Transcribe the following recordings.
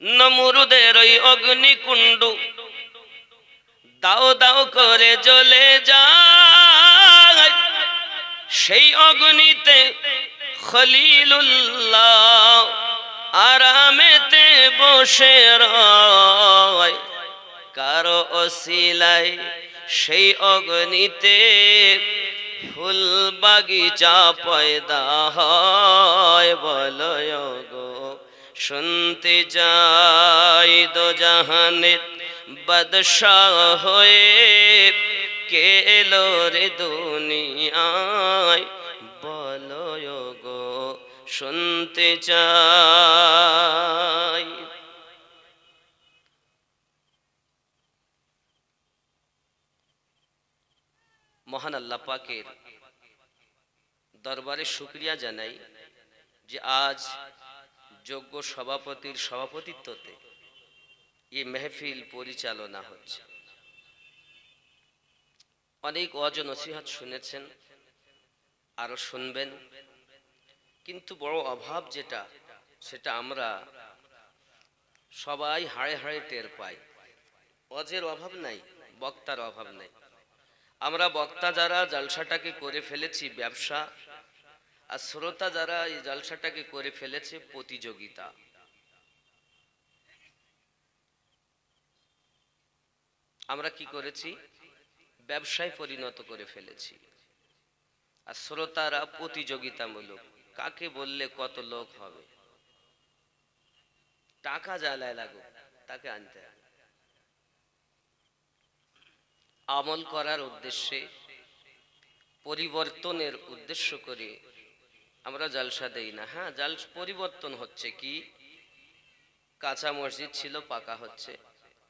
নমরুদের ওই অগ্নিকুণ্ড দাও দাও করে জ্বলে যায়। সেই অগ্নিতে খলিলুল্লাহ আরামেতে বসে রয়। কারো ওসিলায় সেই অগ্নিতে ফুল বাগিচা পয়দা হয়। বলো গো শুনতে যাই দোজাহানের বাদশাহ হয়ে কে এলো রে দুনিয়ায়। বলো গো শুনতে চাই। মহান আল্লাহ পাকের দরবারে শুকরিয়া জানাই যে আজ যোগ্য সভাপতির সভাপতিত্বতে এই মেহফিল পরিচালনা হচ্ছে। অনেক ওয়াজ নসিহত শুনেছেন, আরো শুনবেন, কিন্তু বড় অভাব যেটা সেটা আমরা সবাই হাড়ে হাড়ে টের পাই। ওয়াজের অভাব নাই, বক্তার অভাব নাই। আমরা বক্তা যারা জলসাটাকে করে ফেলেছি ব্যবসা, আর শ্রোতা যারা এই জলসাটাকে করে ফেলেছে প্রতিযোগিতা। আমরা কি করেছি? ব্যবসায় পরিণত করে ফেলেছি। আর শ্রোতারা প্রতিযোগিতামূলক, কাকে বললে কত লোক হবে, টাকা জ্বালায় লাগুক তাকে আনতে হবে। আমল করার উদ্দেশ্যে, পরিবর্তনের উদ্দেশ্য করে আমরা জলসা দেই না। হ্যাঁ, পরিবর্তন হচ্ছে কি, কাঁচা মসজিদ ছিল পাকা হচ্ছে,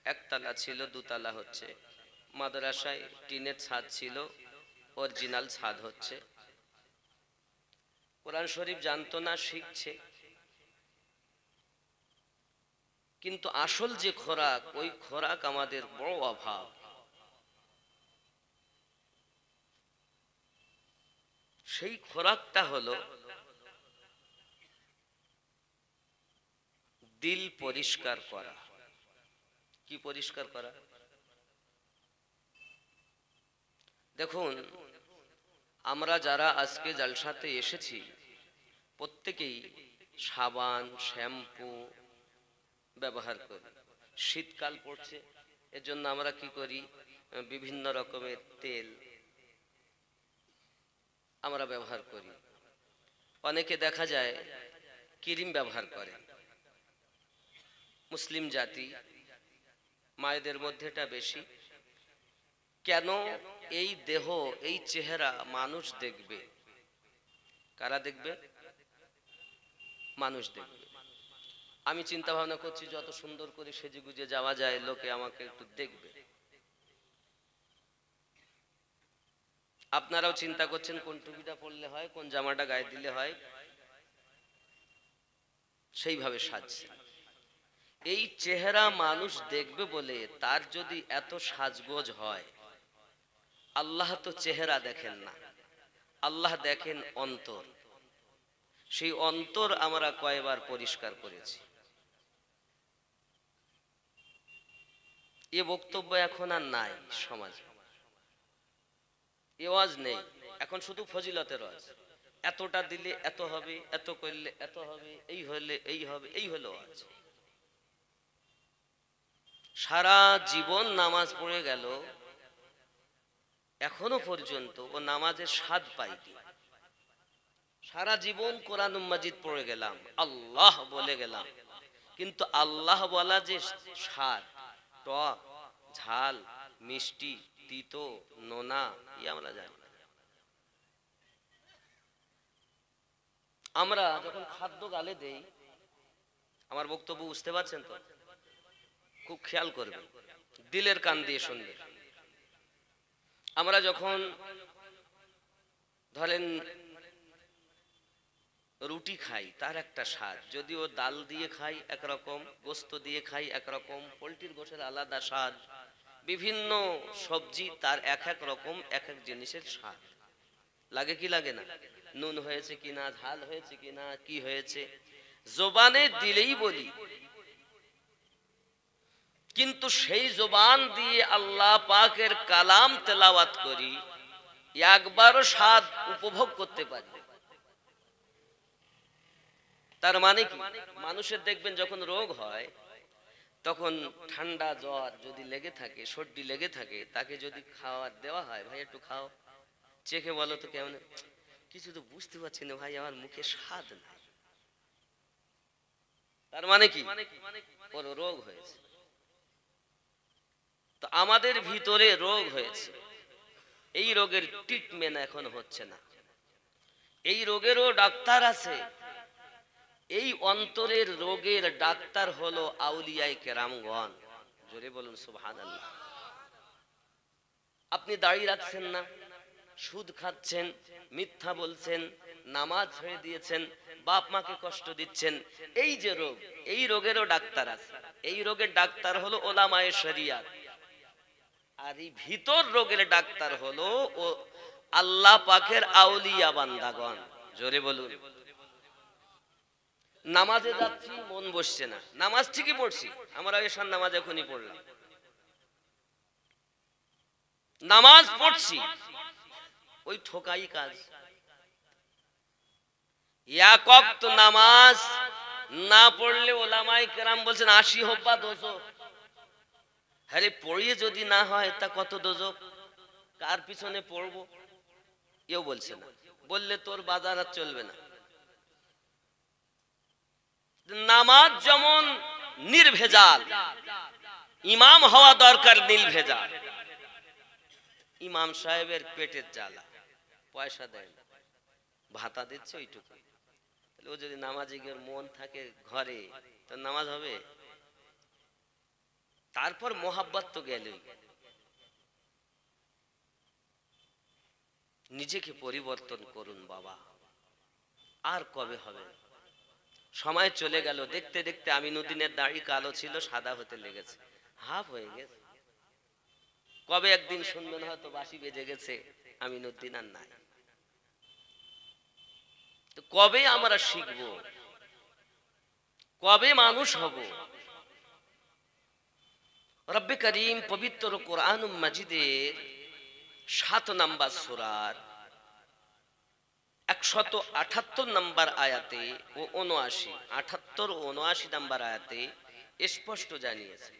একতলা ছিল দুতলা হচ্ছে, মাদ্রাসায় টিনের ছাদ ছিল অরিজিনাল ছাদ হচ্ছে, কোরআন শরীফ জানতো না শিখছে। কিন্তু আসল যে খোরাক, ওই খোরাক আমাদের বড় অভাব। সেই খোরাকটা হলো দিল পরিষ্কার করা। কি পরিষ্কার করা? দেখুন, আমরা যারা আজকে জলসাতে এসেছি প্রত্যেকেই সাবান শ্যাম্পু ব্যবহার করি। শীতকাল পড়ছে, এজন্য আমরা কি করি, বিভিন্ন রকমের তেল আমরা ব্যবহার করি। অনেকে দেখা যায় ক্রিম ব্যবহার করে। মুসলিম জাতি, মায়েদের মধ্যে এটা বেশি। কেন? এই দেহ, এই চেহারা মানুষ দেখবে। কারা দেখবে? মানুষ দেখবে। আমি চিন্তা ভাবনা করছি যত সুন্দর করে সেজে গুজে যাওয়া যায়, লোকে আমাকে একটু দেখবে। আপনারাও চিন্তা করছেন কোন টুপিটা পরলে হয়, কোন জামাটা গায়ে দিলে হয়, সেইভাবে সাজছে। এই চেহারা মানুষ দেখবে বলে তার যদি এত সাজগোজ হয়, আল্লাহ তো চেহারা দেখেন না, আল্লাহ দেখেন অন্তর। সেই অন্তর আমরা কয়বার পরিষ্কার করেছি? এ বক্তব্য এখন আর নাই সমাজে, এ ওয়াজ নেই। এখন শুধু ফজিলতের ওয়াজ। এতটা দিলে এত হবে, এত করলে এত হবে, এই হলে এই হবে, এই হলো ওয়াজ। সারা জীবন নামাজ পড়ে গেল, এখনো পর্যন্ত ও নামাজের স্বাদ পাইনি। সারা জীবন কোরআন মাজিদ পড়ে গেলাম, আল্লাহ বলে গেলাম, কিন্তু আল্লাহ বলা যে স্বাদ, টক, ঝাল, মিষ্টি, তিতো, নোনা, ই আমরা জানি। আমরা যখন খাদ্য গালে দেই, আমার বক্তব্য বুঝতে পারছেন তো? খুব খেয়াল করবেন, দিলের কান দিয়ে শুনবেন। আমরা যখন ধরেন রুটি খাই, তার একটা স্বাদ, যদিও ডাল দিয়ে খাই একরকম, গোস্ত দিয়ে খাই একরকম, পোলট্রির গোশের আলাদা স্বাদ, বিভিন্ন সবজি তার এক এক রকম, এক এক জিনিসের স্বাদ লাগে কি লাগে না? নুন হয়েছে কিনা, ঝাল হয়েছে কিনা, কি হয়েছে, জবানে দিলেই বলি কিন্তু সেই জবান দিয়ে আল্লাহ পাকের কালাম তেলাওয়াত করি, একবারও স্বাদ উপভোগ করতে পারি। তার মানে কি, মানুষের দেখবেন যখন রোগ হয়, তখন ঠান্ডা জ্বর যদি লেগে থাকে, সর্দি লেগে থাকে, তাকে যদি খাওয়ার দেওয়া হয়, ভাই একটু খাও, চেখে বলো তো কেমন, কিছু তো বুঝতে পারছি না ভাই, আমার মুখে স্বাদ নাই। তার মানে কি, ওর রোগ হয়েছে। তো আমাদের ভিতরে রোগ হয়েছে, এই রোগের ট্রিটমেন্ট এখন হচ্ছে না। এই রোগেরও ডাক্তার আছে। এই অন্তরের রোগের ডাক্তার হলো আউলিয়ায়ে কেরামগণ। জোরে বলুন সুবহানাল্লাহ। আপনি দাঁড়িয়ে রাখছেন না, সুদ খাচ্ছেন, মিথ্যা বলছেন, নামাজ ছেড়ে দিয়েছেন, বাপ মাকে কষ্ট দিচ্ছেন, এই যে রোগ, এই রোগেরও ডাক্তার আছে। এই রোগের ডাক্তার হলো ওলামায়ে শরিয়াত। আর এই ভিতর রোগের ডাক্তার হলো ও আল্লাহ পাকের আউলিয়া বান্দাগণ। জোরে বলুন। নামাজে যাচ্ছি, মন বসছে না, নামাজ ঠিকই পড়ছি, আমরা এশার নামাজ এখনই পড়লাম, নামাজ পড়ছি, ওই ঠোকাই কাজ। এক ওয়াক্ত নামাজ না পড়লে ওলামায়ে কেরাম বলছেন 80 হব্বা দোজখ। আরে পড়িয়ে যদি না হয় তা কত দোজখ, কার পিছনে পড়বো কেউ বলছে না, বললে তোর বাজার আর চলবে না। নামাজ যেমন নির্ভেজাল, ইমাম হওয়া দরকার নির্ভেজাল। ইমাম সাহেবের পেটের জ্বালা, পয়সা দেয় না, ভাতা দিচ্ছে ওইটুকু, ও যদি নামাজে গিয়ে মন থাকে ঘরে, তো নামাজ হবে? তারপর মোহাব্বত তো গেলই। নিজেকে পরিবর্তন করুন বাবা, আর কবে হবে? সময় চলে গেল, দেখতে দেখতে আমিনুদ্দিনের দাড়ি কালো ছিল, সাদা হতে লেগেছে, হাফ হয়ে গেছে। কবে একদিন শুনবেন হয়তো বাঁশি বেজে গেছে, আমিনুদ্দিন আর নাই। তো কবে আমরা শিখব, কবে মানুষ হব? রব্বে করিম পবিত্র কোরআন মাজিদের 7 নম্বর সূরার 178 নম্বর আয়াতে ও 78 ও 79 নম্বর আয়াতে স্পষ্ট জানিয়েছে,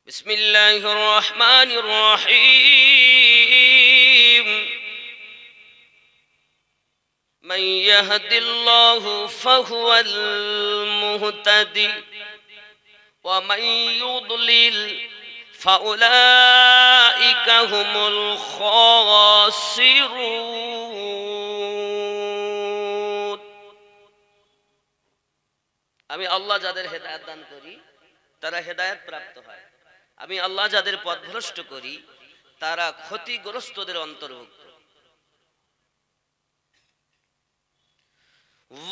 বিসমিল্লাহির রহমানির রহিম, মান ইয়াহদিল্লাহু ফাহুয়াল মুহতাদি ওয়া মান ইউদ্লিল ফাউলাইকা হুমুল খাসিরুন। আমি আল্লাহ যাদের হেদায়েত দান করি তারা হেদায়েত প্রাপ্ত হয়, আমি আল্লাহ যাদের পথভ্রষ্ট করি তারা ক্ষতিগ্রস্তদের অন্তর্ভুক্ত।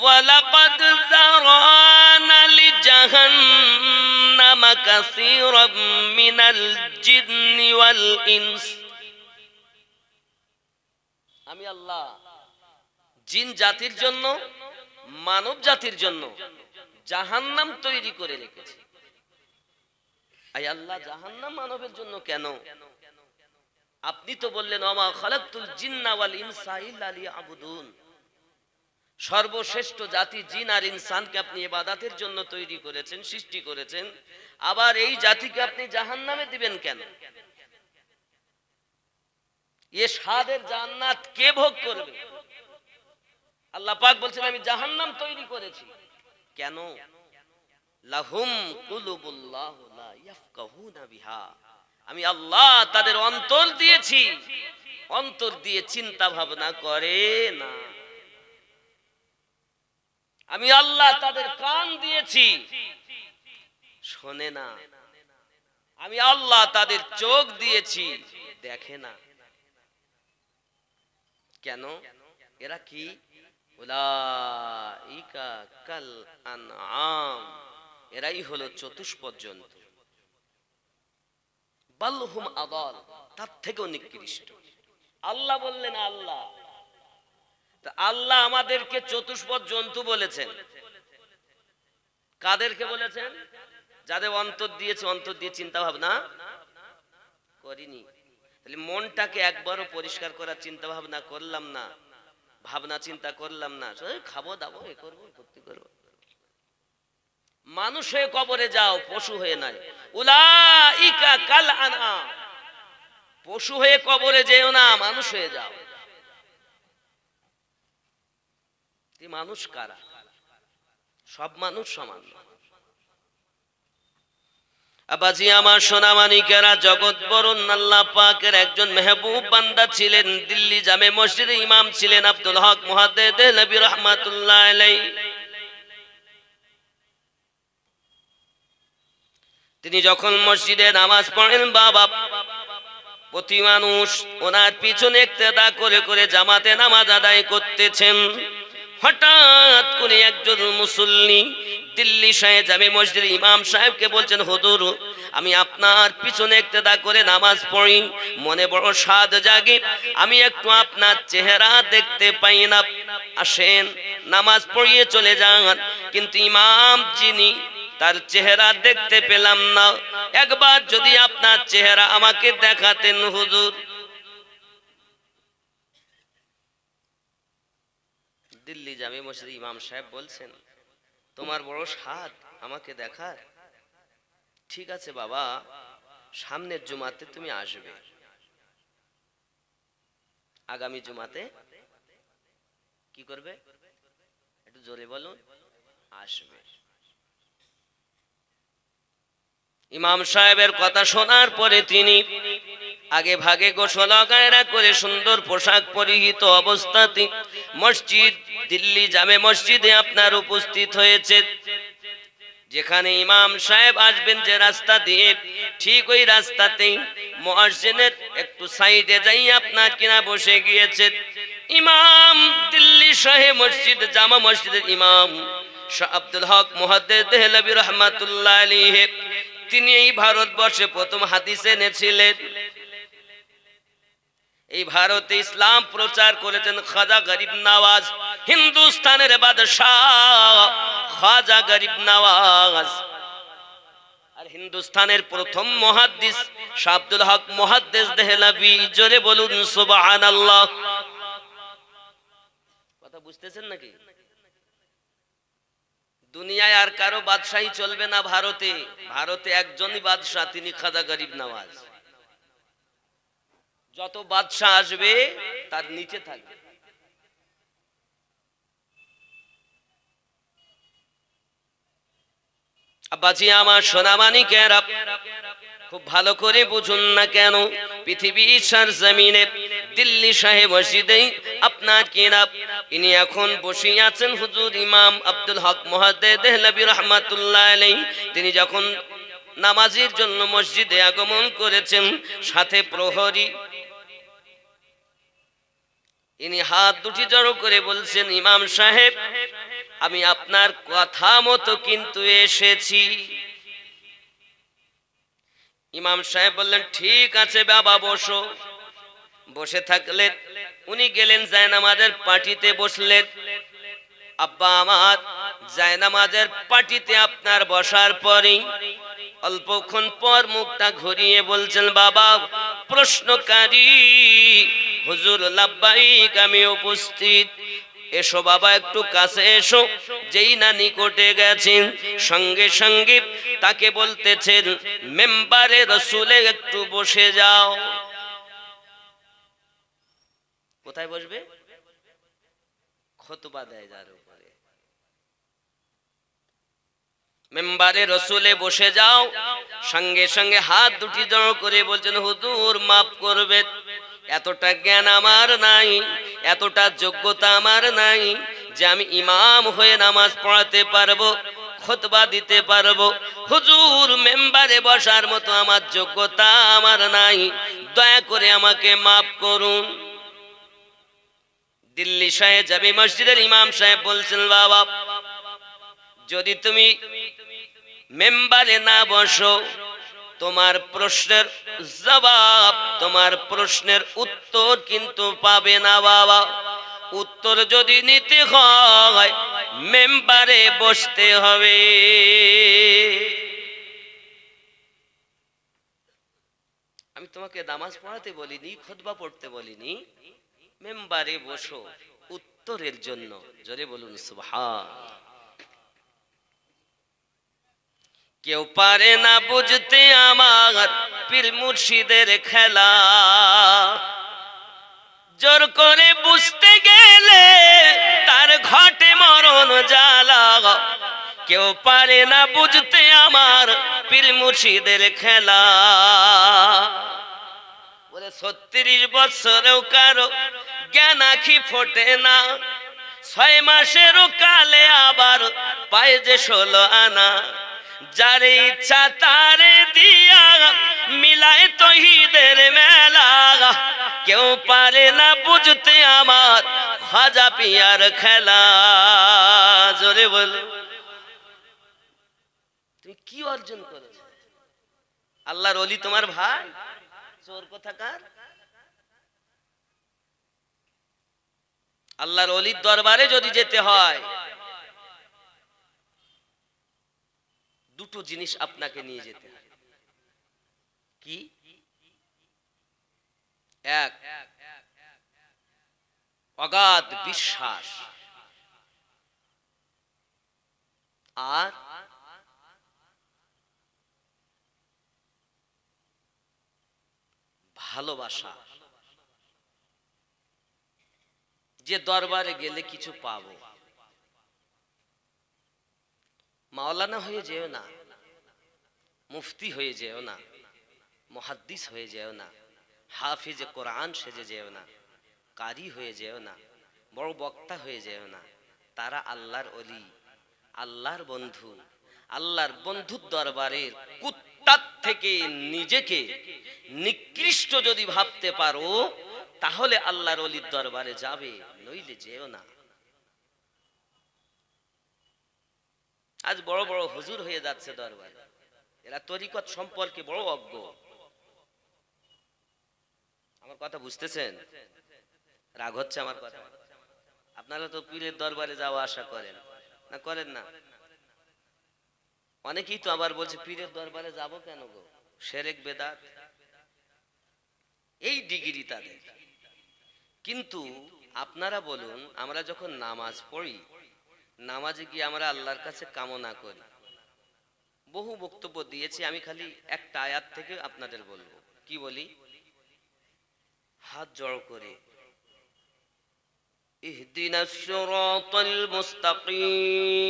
ওয়ালাকাদ যারানা লিজাহান্নামা কাসীরাম মিনাল জিন্নি ওয়াল ইনস। আমি আল্লাহ জিন জাতির জন্য, মানব জাতির জন্য জাহান্নাম তৈরি করে রেখেছি। আয় আল্লাহ, জাহান্নাম মানবের জন্য কেন? আপনি তো বললেন ওমা খালাকতুল জিন্না ওয়াল ইনসা ইল্লা লিয়াবুদুন। সর্বশ্রেষ্ঠ জাতি জিন আর ইনসানকে আপনি ইবাদতের জন্য তৈরি করেছেন, সৃষ্টি করেছেন, আবার এই জাতিকে আপনি জাহান্নামে দিবেন কেন? এ স্বাদের জান্নাত কে ভোগ করবে? আল্লাহ পাক বলছেন আমি জাহান্নাম তৈরি করেছি কেন? লাহুম কুলুবুল্লাহু লা ইয়াফকাহুনা বিহা। আমি আল্লাহ তাদের অন্তর দিয়েছি, অন্তর দিয়ে চিন্তা ভাবনা করে না। আমি আল্লাহ তাদের কান দিয়েছি, শোনে না। আমি আল্লাহ তাদের চোখ দিয়েছি, দেখে না। কেন? এরা কি? উলাইকা কাল আনআম, এরাই হলো চতুষ্পদ জন্তু। বালহুম আদাল, তার থেকেও নিকৃষ্ট। আল্লাহ বললেন আল্লাহ, আল্লাহ আমাদেরকে চতুষ্পদ জন্তু বলেছেন। কাদেরকে বলেছেন? যাদের অন্তর দিয়েছে, অন্তর দিয়ে চিন্তা ভাবনা করিনি। তাহলে মনটাকে একবারও পরিষ্কার করার চিন্তা ভাবনা করলাম না, ভাবনা চিন্তা করলাম না, খাবো দাবো, এ করবো, ভর্তি করবো। মানুষ হয়ে কবরে যাও, পশু হয়ে নাই। উলাইকা কাল আনআম, পশু হয়ে কবরে যেও না, মানুষ হয়ে যাও। মানুষ কারা? সব মানুষ সমান না। আবাজি আমার সোনামানিকেরা, জগৎ বরণ আল্লাহ পাকের একজন মেহবুব বান্দা ছিলেন, দিল্লি জামে মসজিদে ইমাম ছিলেন আব্দুল হক মুহাদ্দিস দেহলভী রাহমাতুল্লাহ আলাইহি। তিনি যখন মসজিদে নামাজ পড়েন, বাবা প্রতি মানুষ ওনার পিছনে ইক্তেদা করে করে জামাতে নামাজ আদায় করতেছেন। হঠাৎ করে একজন মুসল্লি দিল্লি শাহে জামে মসজিদের ইমাম সাহেবকে বলছেন, হুজুর আমি আপনার পিছনে ইক্তেদা করে নামাজ পড়ি, মনে বড় সাদ জাগে, আমি একটু আপনার চেহারা দেখতে পাই না, আসেন নামাজ পড়িয়ে চলে যান। কিন্তু ইমাম যিনি, তার চেহারা দেখতে পেলাম না, একবার যদি আপনার চেহারা আমাকে দেখাতেন হুজুর। দিল্লি জামে মসজিদ ইমাম সাহেব বলছেন, তোমার বড় সাদ আমাকে দেখার, ঠিক আছে বাবা, সামনের জুমাতে তুমি আসবে, আগামী জুমাতে কি করবে, একটু জোরে বলুন, আসবে। ইমাম সাহেবের কথা শোনার পরে তিনি আগে ভাগে গোসল গায়রা করে সুন্দর পোশাক পরিহিত অবস্থাতে মসজিদ দিল্লি জামে মসজিদে আপনার উপস্থিত হয়েছে। যেখানে ইমাম সাহেব আসবেন যে রাস্তা দিয়ে, ঠিক ওই রাস্তাতেই মুয়াজ্জিনের একটু সাইডে যাই আপনার কিনা বসে গিয়েছে ইমাম দিল্লি শাহে মসজিদ জামা মসজিদের ইমাম শাহ আব্দুল হক মুহাদ্দিস দেহলভী রাহমাতুল্লাহ আলাইহি। তিনি এই ভারতবর্ষে প্রথম হাদিস এনেছিলেন। এই ভারতে ইসলাম প্রচার করেছেন খাজা গরিব নওয়াজ, হিন্দুস্তানের বাদশাহ খাজা গরিব নওয়াজ। আর হিন্দুস্তানের প্রথম মুহাদ্দিস শাহ আব্দুল হক মুহাদ্দিস দেহলভী। জোরে বলুন সুবহানাল্লাহ। কথা বুঝতেছেন নাকি? দুনিয়ায় আর কারো বাদশাহী চলবে না ভারতে। ভারতে একজনই বাদশাহ, তিনি খাজা গরিব নওয়াজ। যত বাদশাহ আসবে তার নিচে থাকবে। আব্বাজি আমার সোনামানিকেরা, খুব ভালো করে বুঝুন না কেন, পৃথিবীর সরজমিনে দিল্লি শাহে মসজিদে আপনার কিনা ইনি এখন বসে আছেন হুজুর ইমাম আব্দুল হক মুহাদ্দিস দেহলভী রাহমাতুল্লাহ আলাইহি। তিনি যখন নামাজের জন্য মসজিদে আগমন করেছেন, সাথে প্রহরী, ইনি হাত দুটি জড়ো করে বলছেন, ইমাম সাহেব আমি আপনার কথা মতো কিন্তু এসেছি। ইমাম সাহেব বললেন, ঠিক আছে বাবা বসো। বসে থাকলেন। উনি গেলেন জায়নামাজের পাটিতে বসলেন। আব্বা আমার জায়নামাজের পাটিতে আপনার বসার পরেই অল্পক্ষণ পর মুখটা ঘুরিয়ে বলছেন, বাবা প্রশ্নকারী হুজুর লাব্বাইক, আমি উপস্থিত। এসো বাবা একটু কাছে এসো। যেই না নিকটে গেছেন, সঙ্গে সঙ্গে তাকে বলতেছেন, মেম্বারে রসুলে একটু বসে যাও। কোথায় বসবে? খুতবা দেয় যার উপরে। মেম্বারে রসুলে বসে যাও। সঙ্গে সঙ্গে হাত দুটি জড়ো করে বলছেন, হুজুর মাফ করবেন, এতটা জ্ঞান আমার নাই, এতটা যোগ্যতা আমার নাই যে আমি ইমাম হয়ে নামাজ পড়াতে পারবো, খুতবা দিতে পারবো। হুজুর মেম্বারে বসার মতো আমার যোগ্যতা আমার নাই, দয়া করে আমাকে মাফ করুন। দিল্লি শাহে জামে মসজিদের ইমাম সাহেব বলছেন, বাবা যদি তুমি মেম্বারে না বসো, তোমার প্রশ্নের জবাব, তোমার প্রশ্নের উত্তর কিন্তু পাবে না বাবা। উত্তর যদি নিতে হয় মেম্বারে বসতে হবে। আমি তোমাকে নামাজ পড়াতে বলিনি, খুতবা পড়তে বলিনি, মেম্বারে বসো উত্তরের জন্য। জোরে বলুন সুবহান। কেউ পারে না বুঝতে আমার পীর মুর্শিদের খেলা, জোর করে বুঝতে গেলে তার ঘটে মরণ জ্বালা। কেউ পারে না বুঝতে আমার পীর মুর্শিদের খেলা। বলে 36 বছরেও কারো জ্ঞান আঁখি ফোটে না, 6 মাসেরও কালে আবার পায় যে 16 আনা। যারে ইচ্ছা তারে দিয়া মিলায় তহিদের মেলা, কেউ পারে না বুঝতে আমার খাজা পিয়ার খেলা। জোরে বলো, তুমি কি অর্জন করেছো? আল্লাহর ওলি তোমার ভাই? চোর কোথাকার। আল্লাহর ওলির দরবারে যদি যেতে হয়, দুটো জিনিস আপনাকে নিয়ে যেতে হয়। কি? এক, অগাধ বিশ্বাস, আর ভালোবাসা, যে দরবারে গেলে কিছু পাবো। মাওলানা হয়ে যেও না, মুফতি হয়ে যেও না, মুহাদ্দিস হয়ে যেও না, হাফিজ কোরআন সেজে যেও না, কারি হয়ে যেও না, বড় বক্তা হয়ে যেও না। তারা আল্লাহর ওলি, আল্লাহর বন্ধু। আল্লাহর বন্ধুর দরবারের কুত্তার থেকে নিজেকে নিকৃষ্ট যদি ভাবতে পারো, তাহলে আল্লাহর ওলির দরবারে যাবে, নইলে যেও না। আজ বড় বড় হুজুর হয়ে যাচ্ছে দরবারে, এরা তরিকত সম্পর্কে বড় অজ্ঞ। আমার কথা বুঝতেছেন? রাগ হচ্ছে আমার কথা? আপনারা তো পীরের দরবারে যাওয়া আশা করেন না, করেন না? অনেকেই তো আবার বলছে পীরের দরবারে যাব কেন গো, শিরক বেদাত, এই ডিগ্রি তাদের। কিন্তু আপনারা বলুন, আমরা যখন নামাজ পড়ি, নামাজে গিয়ে আমরা আল্লাহর কাছে কামনা করি। বহু বক্তব্য দিয়েছি, আমি খালি একটা আয়াত থেকে আপনাদের বলবো। কি বলি? হাত জড়ো করে, ইহদিনাস সিরাতাল মুস্তাকিম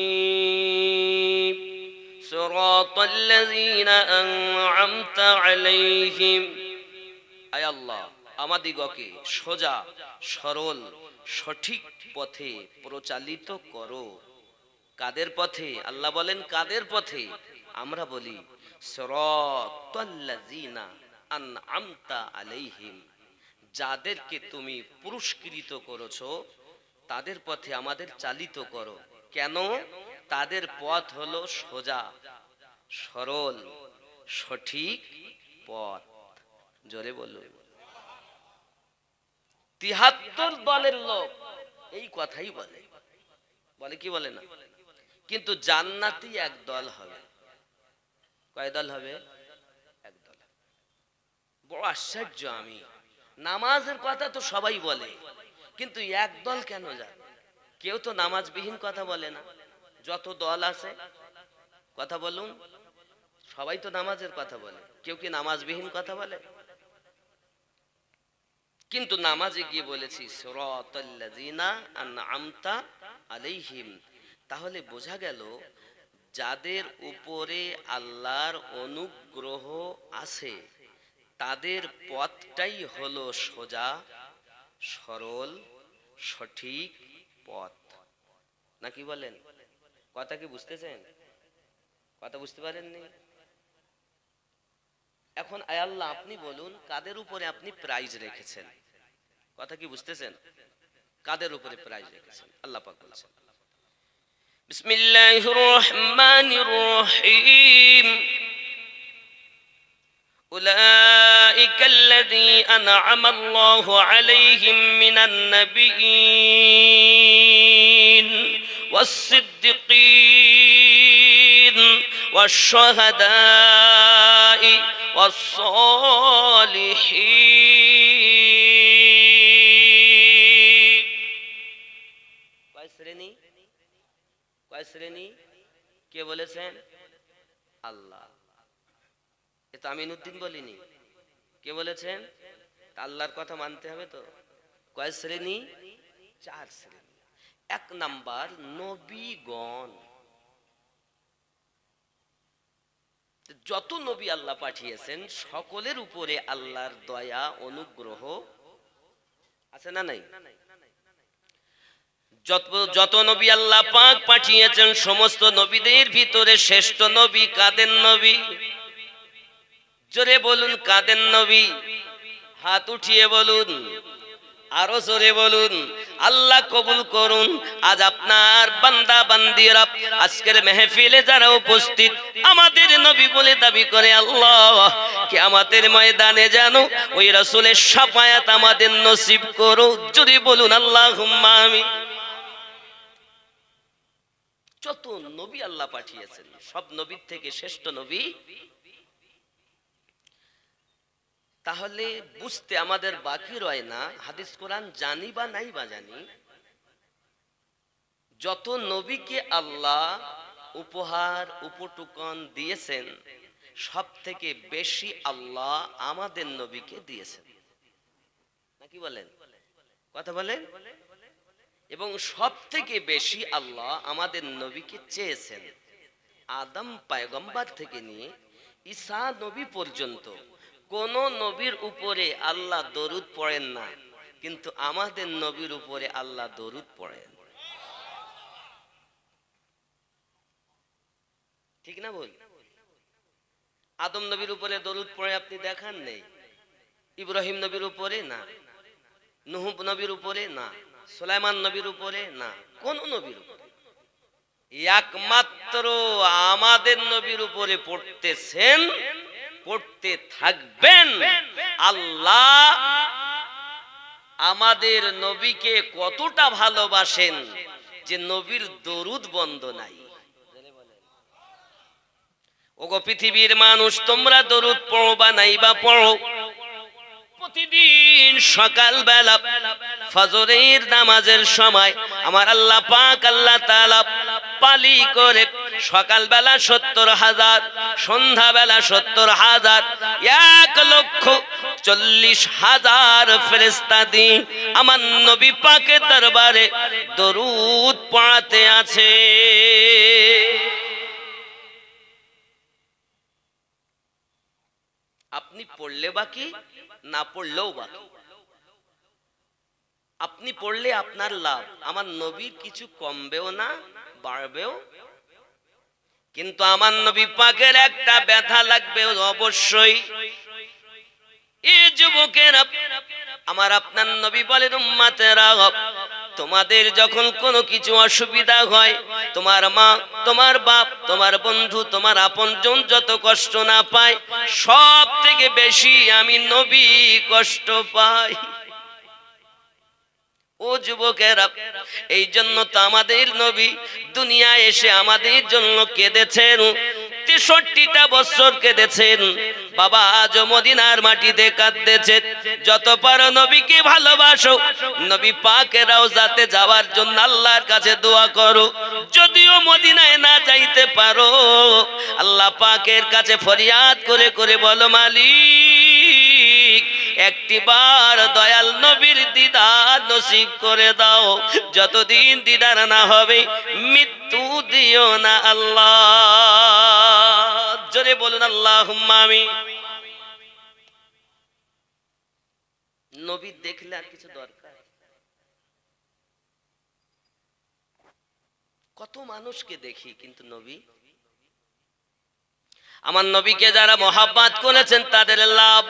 সিরাতাল লাযিনা আন'আমতা আলাইহিম। আয় আল্লাহ, আমাদিগকে সোজা সরল সঠিক পথে পরিচালিত করো। কাদের পথে? আল্লাহ বলেন কাদের পথে? আমরা বলি সিরাতাল লাযিনা আন'আমতা আলাইহিম, যাদেরকে তুমি পুরস্কৃত করেছো তাদের পথে আমাদের চালিত করো। কেন? তাদের পথ হলো সোজা সরল সঠিক পথ। জোরে বলো। 73 দলের লোক এই কথাই বলে, বলে কি বলে না? কিন্তু জান্নাতি এক দল হবে। কয় দল হবে? এক দল। বড় আশ্চর্য, আমি নামাজের কথা তো সবাই বলে, কিন্তু এক দল কেন যায়? কেউ তো নামাজবিহীন কথা বলে না। যত দল আছে কথা বলুন, সবাই তো নামাজের কথা বলে, কেউ কি নামাজবিহীন কথা বলে? কিন্তু নামাজে গিয়ে বলেছি সিরাতাল লাযিনা আন'আমতা আলাইহিম। তাহলে বোঝা গেল যাদের উপরে আল্লাহর অনুগ্রহ আছে তাদের পথটাই হলো সোজা সরল সঠিক পথ। নাকি বলেন? কথা কি বুঝতেছেন? কথা বুঝতে পারেননি? এখন আয় আল্লাহ, আপনি বলুন কাদের উপরে আপনি প্রাইজ রেখেছেন? কথা কি বুঝতেছেন? কাদের উপরে প্রাইজ রেখেছেন? আল্লাহ পাক বলেছেন বিসমিল্লাহির রহমানির রহিম, أولئك الذين أنعم الله عليهم من النبيين والصديقين والشهداء والصالحين কয় শ্রেণী? কয় শ্রেণী? কে বলেছেন? আল্লাহ। এটা আমিনউদ্দিন বলিনি। কে বলেছেন? আল্লাহর কথা মানতে হবে তো। কয় শ্রেণী? 4 শ্রেণী। 1 নাম্বার নবীগণ। যত নবী আল্লাহ পাঠিয়েছেন সকলের উপরে আল্লাহর দয়া অনুগ্রহ আছে না নাই? যত নবী আল্লাহ পাক পাঠিয়েছেন সমস্ত নবীদের ভিতরে শ্রেষ্ঠ নবী কাদের নবী? জোরে বলুন কাদের নবী? হাত উঠিয়ে বলুন, আরো জোরে বলুন। আল্লাহ কবুল করুন। আজ আপনার বান্দা বান্দিরা আজকের মেহফিলে যারা উপস্থিত আমাদের নবী বলে দাবি করে, আল্লাহ কিয়ামতের ময়দানে জানো ওই রাসূলের শাফায়াত আমাদের নসিব করো। যদি বলুন আল্লাহুম্মা আমিন। যত নবী আল্লাহ পাঠিয়েছেন সব নবীর থেকে শ্রেষ্ঠ নবী। তাহলে বুঝতে আমাদের বাকি রয় না, হাদিস কোরআন জানি বা নাই বা জানি, যত নবীকে আল্লাহ উপহার উপটুকন দিয়েছেন সব থেকে বেশি আল্লাহ আমাদের নবীকে দিয়েছেন। নাকি বলেন? কথা বলেন। এবং সব থেকে বেশি আল্লাহ আমাদের নবীকে চেয়েছেন। আদম পয়গম্বর থেকে নিয়ে ঈসা নবী পর্যন্ত কোন নবীর উপরে আল্লাহ দরুদ পড়েন না, কিন্তু আমাদের নবীর উপরে আল্লাহ দরুদ পড়েন। ঠিক না বল? আদম নবীর উপরে দরুদ পড়ে আপনি দেখান নেই? ইব্রাহিম নবীর উপরে না, নূহ নবীর উপরে না, সুলাইমান নবীর উপরে না, কোন নবীর উপরে? একমাত্র আমাদের নবীর উপরে পড়তেছেন, পড়তে থাকবেন। আল্লাহ আমাদের নবীকে কতটা ভালোবাসেন যে নবীর দরুদ বন্ধ নাই। ওগো পৃথিবীর মানুষ, তোমরা দরুদ পড়ো বা নাই বা পড়ো, প্রতিদিন সকালবেলা ফজরের নামাজের সময় আমার আল্লাহ পাক আল্লাহ তাআলা পালি করে সকালবেলা 70,000, সন্ধ্যাবেলা 70,000, 1,40,000 ফেরেশতা দিয়ে আমার নবী পাকের দরবারে দরুদ পড়াতে আছে। আপনি পড়লে বাকি, না পড়লেও বাকি। আপনি পড়লে আপনার লাভ, আমার নবীর কিছু কমবেও না বাড়বেও। কিন্তু আমার নবী পাকের একটা ব্যথা লাগবে অবশ্যই। এই যুবকেরা, আমার আপনার নবী বলেন, উম্মতেরা তোমাদের যখন কোনো কিছু অসুবিধা হয়, তোমার মা, তোমার বাপ, তোমার বন্ধু, তোমার আপনজন যত কষ্ট না পায়, সব থেকে বেশি আমি নবী কষ্ট পাই। ও যুবকেরা, এই জন্য তো আমাদের নবী দুনিয়ায় এসে আমাদের জন্য কেঁদেছেন, 63টা বছর কেঁদেছেন। বাবা আজ মদিনার মাটিতে কাঁদতেছেন। যত পারো নবীকে ভালোবাসো, নবী পাকের রওজাতে যাওয়ার জন্য আল্লাহর কাছে দোয়া করো। যদিও মদিনায় না যাইতে পারো, আল্লাহ পাকের কাছে ফরিয়াদ করে করে বলো, মালিক একটিবার দয়াল নবীর দিদার নসিব করে দাও। যতদিন দিদার না হবে মৃত্যু দিও না আল্লাহ। জোরে বলুন আল্লাহুম্মা আমিন। নবী দেখলে আর কিছু দরকার? কত মানুষকে দেখি, কিন্তু নবী, আমার নবীকে যারা মহাব্বত করেছেন তাদের লাভ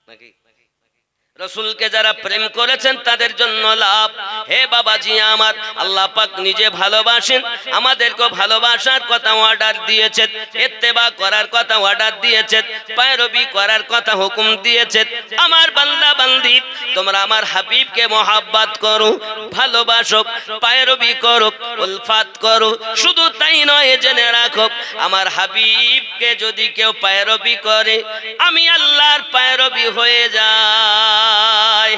নাকি? রাসূলকে যারা প্রেম করেছেন তাদের জন্য লাভ। হে বাবাজি আমার, আল্লাহ পাক নিজে ভালোবাসেন, আমাদেরকে ভালোবাসার কথা অর্ডার দিয়েছেন, ইত্তেবা করার কথা অর্ডার দিয়েছেন, पैरवी করার কথা হুকুম দিয়েছেন। আমার বান্দা বান্দি, তোমরা আমার হাবিবকে মহব্বত করো, ভালোবাসো, पैरवी করো, উলফাত করো। শুধু তাই নয়, জেনে রাখো রাখো, আমার হাবিবকে যদি কেউ পায়রবি করে আমি আল্লাহর পায়রবি হয়ে যায়।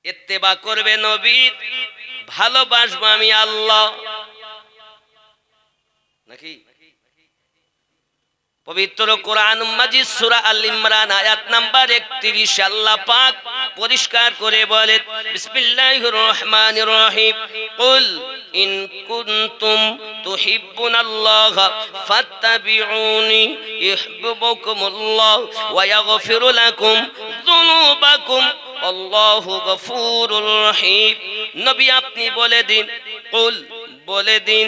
ইত্তেবা করবে নবীর, ভালোবাসবো আমি আল্লাহ। নাকি পবিত্র কোরআন মাজিদ সূরা আল ইমরান আয়াত নাম্বার 31 আল্লাহ পাক পরিষ্কার করে বলেন, বিসমিল্লাহির রহমানির রহিম, কুল ইন কুনতুম তুহিব্বুনাল্লাহ ফাত্তাবিউনি ইউহিব্বুকুমুল্লাহ ওয়া ইয়াগফির লাকুম যুনুবাকুম আল্লাহু গফুরুর রহিম। নবী আপনি বলে দিন, কুল বলে দিন,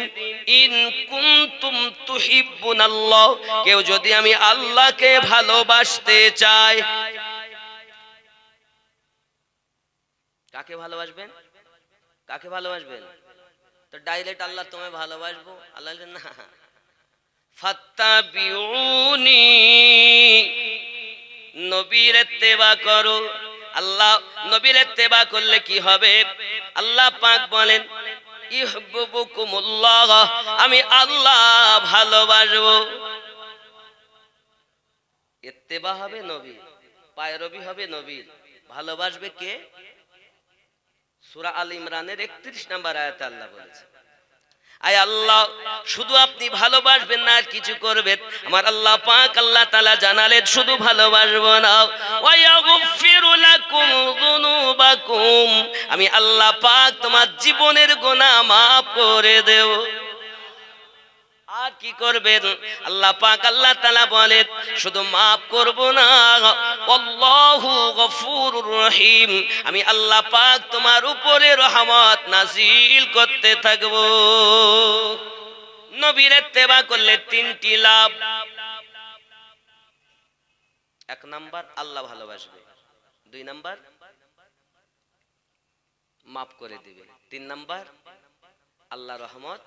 ইন কুনতুম তুহিব্বুনাল্লাহ, কেউ যদি আমি আল্লাহকে ভালোবাসতে চায়। কাকে ভালোবাসবেন? কাকে ভালোবাসবেন? তো ডাইরেক্ট আল্লাহ তোমায় ভালোবাসবো, আল্লাহ না, ফাত্তাবিউনি, নবীর ইত্তেবা করো। আল্লাহ নবীর ইত্তেবা করলে কি হবে? আল্লাহ পাক বলেন, ইউহিব্বুকুমুল্লাহ, আমি আল্লাহ ভালোবাসবো। ইত্তেবা হবে নবী, পায়রবি হবে নবীর, ভালোবাসবে কে? সূরা আল ইমরানের 31 নম্বর আয়াতে আল্লাহ বলেছে, আয় আল্লাহ শুধু আপনি ভালোবাসবেন না আর কিছু করবেন? আমার আল্লাহ পাক আল্লাহ তাআলা জানালেন শুধু ভালোবাসবো না, ওয়া ইয়াগফিরু লাকুম যুনুবাকুম, আমি আল্লাহ পাক তোমার জীবনের গুনাহ maaf করে দেব। আর কি করবেন? আল্লাহ পাক আল্লাহ তাআলা বলেন শুধু maaf করব না, আল্লাহু গফুরুর রহিম, আমি আল্লাহ পাক তোমার উপরে রহমত নাযিল করতে থাকব। নবীর ইত্তেবা করলে তিনটি লাভ। এক নাম্বার আল্লাহ ভালোবাসবে, দুই নাম্বার maaf করে দিবে, তিন নাম্বার আল্লাহ রহমত।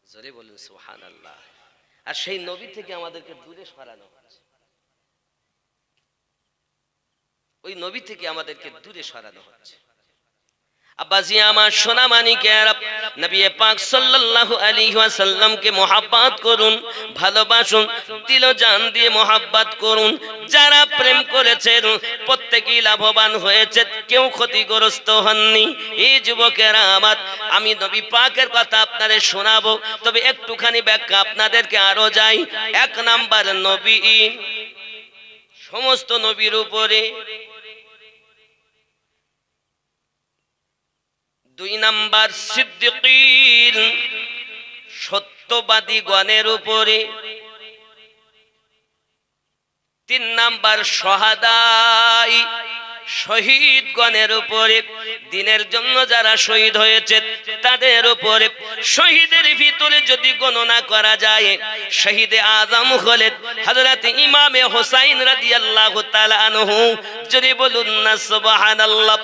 জোরে বলুন সুবহানাল্লাহ। আর সেই নবী থেকে আমাদেরকে দূরে সরানো হচ্ছে, ওই নবী থেকে আমাদেরকে দূরে সরানো হচ্ছে। আব্বাজি আমার সোনা মানিকেরা, নবী পাক সাল্লাল্লাহু আলাইহি ওয়াসাল্লামকে মহব্বত করুন, ভালোবাসুন, দিল জান দিয়ে মহব্বত করুন। যারা প্রেম করেছেন প্রত্যেকেই লাভবান হয়েছে, কেউ ক্ষতিগ্রস্ত হননি। এই যুবকেরা আমার, আমি নবী পাকের কথা আপনাদের শোনাবো, তবে একটুখানি ব্যাখ্যা আপনাদেরকে আরো যাই। এক নাম্বার নবী, সমস্ত নবীর উপরে। দুই নাম্বার সিদ্দিকীন, সত্যবাদী গণের উপরে। তিন নাম্বার শহাদাই, শহীদ গণের উপরে। দিনের জন্য যারা শহীদ হয়েছে তাদের উপরে। শহীদের ভিতরে যদি গণনা করা যায়, শহীদে আজম হলেন হযরত ইমামে হুসাইন রাদিয়াল্লাহু তাআলা আনহু। যদি বলুন না সুবহানাল্লাহ।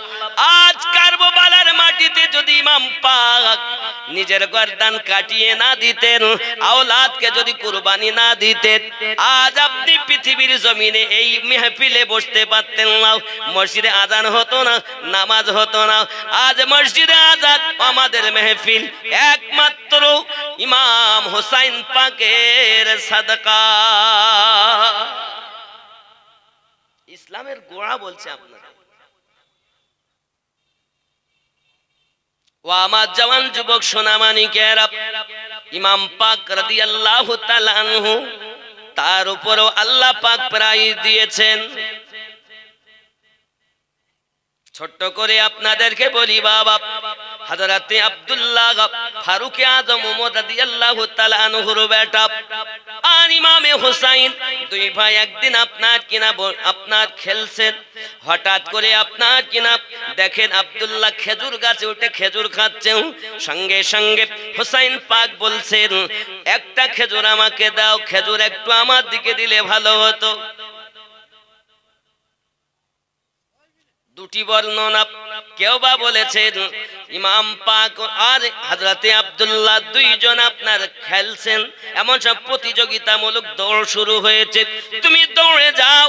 আজ কারবালার মাটিতে যদি ইমাম পাক নিজের গর্দান কাটিয়ে না দিতেন, আওলাদকে যদি কুরবানি না দিতেন, আজ আপনি পৃথিবীর জমিনে এই মেহফিলে বসতে পারতেন না। মসজিদে আজান হতো না, নামাজ হতো না। আজ মসজিদে আজান আমাদের মেহফিল একমাত্র ইমাম হুসাইন পাকের সাদকা। ইসলামের গোড়া বলছে আপনারা। ও আমার জওয়ান যুবক সোনামানিকেরা, ইমাম পাক রাদিয়াল্লাহু তাআলা আনহু, তার উপরও আল্লাহ পাক প্রাইজ দিয়েছেন। ছোট্ট করে আপনাদেরকে বলি বাবা, হযরতে আব্দুল্লাহ ফারুক আযম ওমর রাদিয়াল্লাহু তাআলা আনহুর বেটা আর ইমামে হুসাইন, দুই ভাই একদিন আপনার খেলছেন। হঠাৎ করে আপনার দেখেন আব্দুল্লাহ খেজুর গাছে উঠে খেজুর খাচ্ছেন। সঙ্গে সঙ্গে হুসাইন পাক বলছেন, একটা খেজুর আমাকে দাও, খেজুর একটু আমার দিকে দিলে ভালো হতো। দুটি বর্ণনা, কেউ বা বলেছেন ইমাম পাক আর হযরতে আব্দুল্লাহ দুইজন আপনার খেলছেন, এমন সব প্রতিযোগিতামূলক দৌড় শুরু হয়েছে। তুমি দৌড়ে যাও,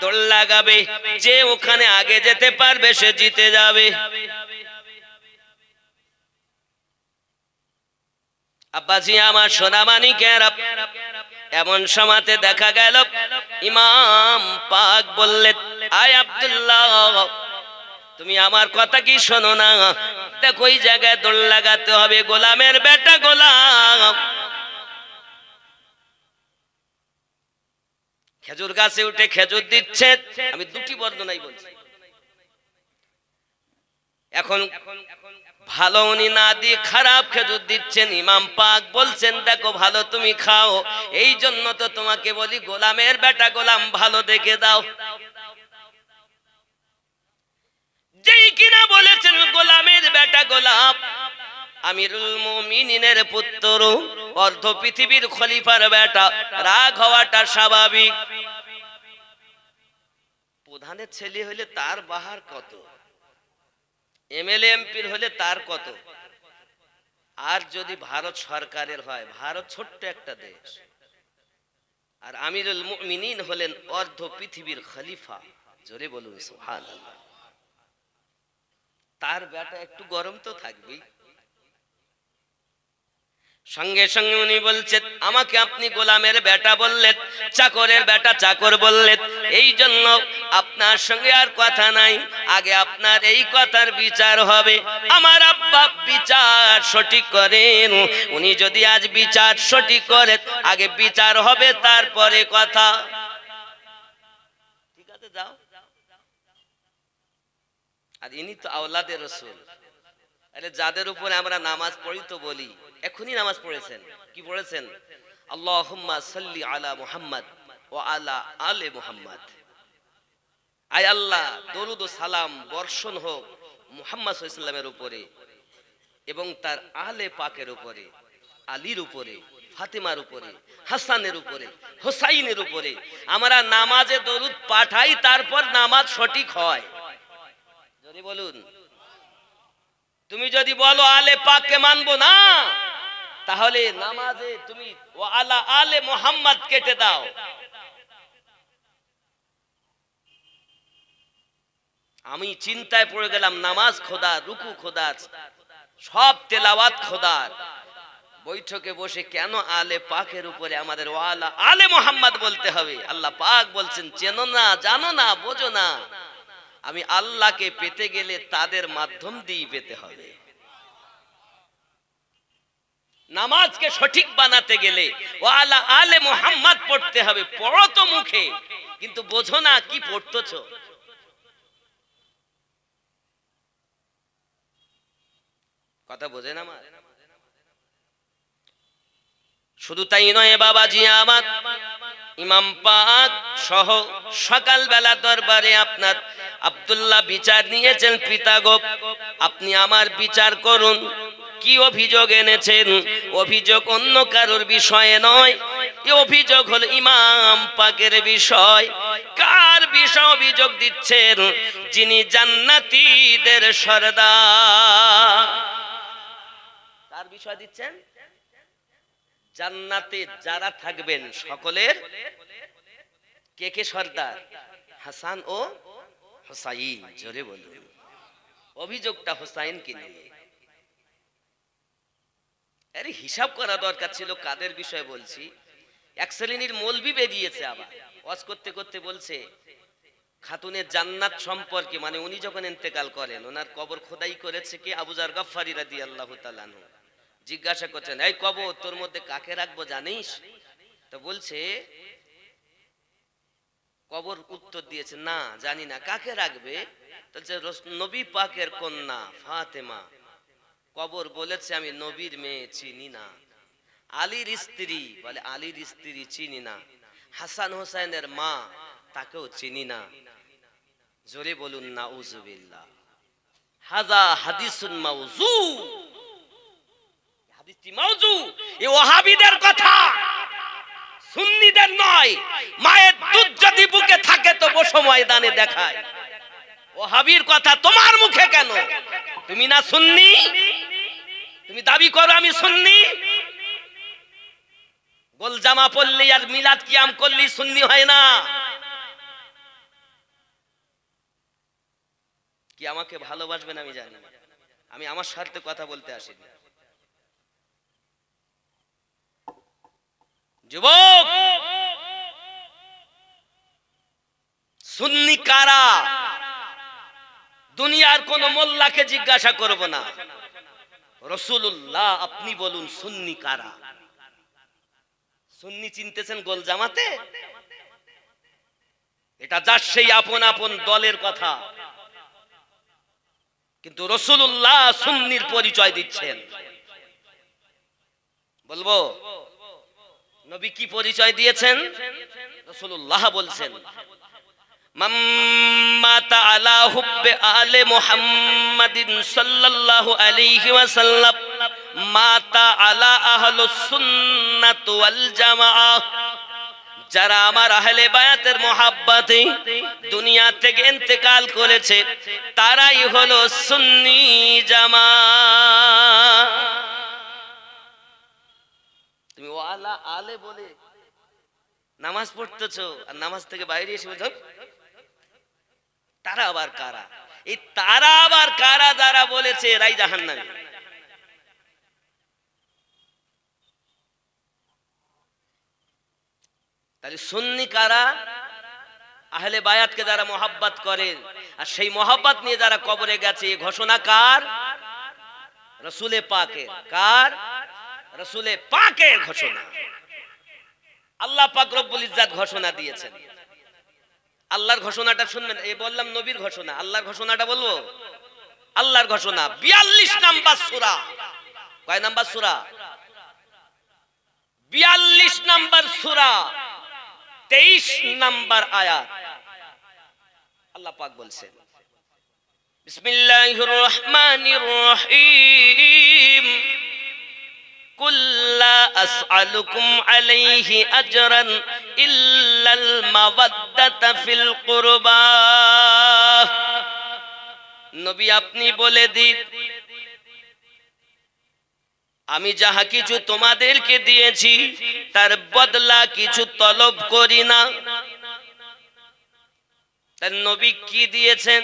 দৌড় লাগাবে, যে ওখানে আগে যেতে পারবে সে জিতে যাবে। আব্বাজি আমার সোনামানিকেরা, এমন সময়তে দেখা গেল ইমাম পাক বললেন, আয় আব্দুল্লাহ, তুমি আমার কথা কি শোনো না? দেখো ওই জায়গায় দৌড় লাগাতে হবে, গোলামের বেটা গোলাম খেজুর গাছে উঠে খেজুর দিচ্ছে। আমি দুটি বর্ণনাই বলছি। এখন ভালো উনি না দিয়ে খারাপ খেজুর দিচ্ছেন। ইমাম পাক বলছেন, দেখো ভালো তুমি খাও, এই জন্য তো তোমাকে বলি গোলামের বেটা গোলাম ভালো দেখে দাও। যেই কিনা বলেছেন গোলামের বেটা গোলাম, আমিরুল মুমিনিনের পুত্র, অর্ধ পৃথিবীর খলিফার বেটা, রাগ হওয়াটা স্বাভাবিক। প্রধানের ছেলে হলে তার বাহার কত, এমএলএ এমপির হলে তার কত, আর যদি ভারত সরকারের হয়, ভারত ছোট্ট একটা দেশ, আর আমিরুল মুমিনিন হলেন অর্ধ পৃথিবীর খলিফা। জোরে বলুন সুবহানাল্লাহ। তার বেটা একটু গরম তো থাকবেই। সঙ্গে সঙ্গে উনি বলছেন, আমাকে আপনি গোলামের বেটা বললেন, চাকরের বেটা চাকর বললেন, এই জন্য আপনার সঙ্গে আর কথা নাই, আগে আপনার এই কথার বিচার হবে। আমার আব্বা বিচার সঠিক করেন, উনি যদি আজ বিচার সঠিক করেন, আগে বিচার হবে তারপরে কথা। ঠিক আছে, যাও। আর ইনি তো আওলাদে রাসূল। আরে যাদের উপরে আমরা নামাজ পড়ি তো বলি, এখনই নামাজ পড়েছেন, কি পড়েছেন? আল্লাহুম্মা সাল্লি আলা মুহাম্মাদ ওয়া আলা আলে মুহাম্মাদ। আয় আল্লাহ, দরুদ ও সালাম বর্ষণ হোক মুহাম্মদ সাল্লাল্লাহু আলাইহি ওয়াসাল্লামের উপরে এবং তার আলে পাকের উপরে, আলীর উপরে, ফাতেমার উপরে, হাসানের উপরে, হোসাইনের উপরে। আমরা নামাজে দরুদ পাঠাই, তারপর নামাজ সঠিক হয়। যদি বলুন, তুমি যদি বলো আলে পাককে মানবো না, তাহলে নামাজে তুমি ওয়া আলা আলে মুহাম্মদ কেটে দাও। আমি চিন্তায় পড়ে গেলাম, নামাজ খোদা, রুকু খোদা, সব তেলাওয়াত খোদার, বৈঠকে বসে কেন আলে পাকের উপরে আমাদের ওয়া আলা আলে মুহাম্মদ বলতে হবে? আল্লাহ পাক বলছেন, চেনো না, জানো না, বোঝো না, আমি আল্লাহকে পেতে গেলে তাদের মাধ্যম দিয়ে পেতে হবে। নামাজকে সঠিক বানাতে গেলে ওয়া আলা আলে মুহাম্মদ পড়তে হবে। পড়ো তো মুখে, কিন্তু বোঝো না কি পড়তেছো। কথা বোঝেন আমার? শুধু তাই নয় বাবাজি আমার, ইমাম পাক সহ সকালবেলা দরবারে আপনার আব্দুল্লাহ বিচার নিয়েছেন, পিতা গো আপনি আমার বিচার করুন, কি অভিযোগ এনেছেন? অভিযোগ অন্য কারোর বিষয়ে নয়, এই অভিযোগ হল ইমাম পাকের বিষয়। কার বিষয় অভিযোগ দিচ্ছেন? যিনি জান্নাতীদের সরদার। কার বিষয় দিচ্ছেন? জান্নাতে যারা থাকবেন সকলের কে কে সর্দার? হাসান ও হুসাইন। জোরে বলুন। অভিযোগটা হুসাইনকে নিয়ে। আরে হিসাব করা দরকার ছিল কাদের বিষয়ে বলছি। এক শ্রেণীর মৌলবি বেরিয়েছে, আবার ওয়াজ করতে করতে বলছে খাতুনের জান্নাত সম্পর্কে, মানে উনি যখন ইন্তেকাল করেন ওনার কবর খোদাই করেছে কে? আবু যার গফফারি রাদিয়াল্লাহু তাআলা আনহু। জিজ্ঞাসা করছেন, এই কবর তোর মধ্যে কাকে রাখবো জানিস? তো বলছে, কবর উত্তর দিয়েছে, না জানি না। কাকে রাখবে? বলছে নবী পাকের কন্যা ফাতেমা। কবর বলেছে, আমি নবীর মেয়ে চিনি না। আলীর স্ত্রী বলে, আলীর স্ত্রী চিনি না। হাসান হোসেনের মা, তাকেও চিনি না। জোরে বলুন নাউজুবিল্লাহ। হাযা হাদিসুন মাউযু। হাদিসটি মাউযু। এই ওয়াহাবিদের কথা, সুন্নিদের নয়। মায়ের দুধ যদি বুকে থাকে তো বসো ময়দানে দেখায়। ওয়াহাবির কথা তোমার মুখে কেন? তুমি না সুন্নি? তুমি দাবি করো আমি সুন্নি? গোল জামা পরলি আর মিলাদ কিয়াম করলি সুন্নি হয় না। কি আমাকে ভালোবাসবেন আমি জানি না, আমি আমার স্বার্থে কথা বলতে আসিনি। যুবক, সুন্নি কারা? দুনিয়ার কোন মোল্লাকে জিজ্ঞাসা করব না, রাসূলুল্লাহ আপনি বলুন সুন্নি কারা? সুন্নি চিনতেছেন গোল জামাতে? এটা যার সেই আপন আপন দলের কথা, কিন্তু রাসূলুল্লাহ সুন্নির পরিচয় দিচ্ছেন। বলবো নবী কি পরিচয় দিয়েছেন? রাসূলুল্লাহ বলছেন, মান মাতা আলা হুব্বে আলে মুহাম্মাদিন সাল্লাল্লাহু আলাইহি ওয়াসাল্লাম মাতা আলা আহলুস সুন্নাত ওয়াল জামাআহ। যারা আমার আহলে বায়াতের মহাব্বতে দুনিয়া থেকে ইন্তেকাল করেছে তারাই হলো সুন্নি জামাত। তুমি ওয়ালা আলে বলে নামাজ পড়তেছো আর নামাজ থেকে বাইরে এসে বলছো তারা আবার কারা? এই তারা আবার কারা যারা বলেছে এরাই জাহান্নামী। তাহলে সুন্নি কারা? আহলে বায়াতকে যারা মহব্বত করেন আর সেই মহব্বত নিয়ে যারা কবরে গেছে। এই ঘোষণা কার? রাসূলে পাকের। কার? রাসূলে পাকের ঘোষণা। আল্লাহ পাক রব্বুল ইজ্জাত ঘোষণা দিয়েছেন। আল্লাহর ঘোষণাটা শুনবেন। এই বললাম নবীর ঘোষণা, আল্লাহর ঘোষণাটা বলবো। আল্লাহর ঘোষণা 42 নাম্বার সূরা। কয় নাম্বার সূরা? 42 নাম্বার সূরা 23 নাম্বার আয়াত। আল্লাহ পাক বলছেন, বিসমিল্লাহির রহমানির রহিম, কুল লা আসআলুকুম আলাইহি আজরান ইল্লাল মাওয়াদ্দাতা ফিল কুরবা। নবী আপনি বলে দিন, আমি যাহা কিছু তোমাদেরকে দিয়েছি তার বদলা কিছু তলব করি না। তার নবী কি দিয়েছেন?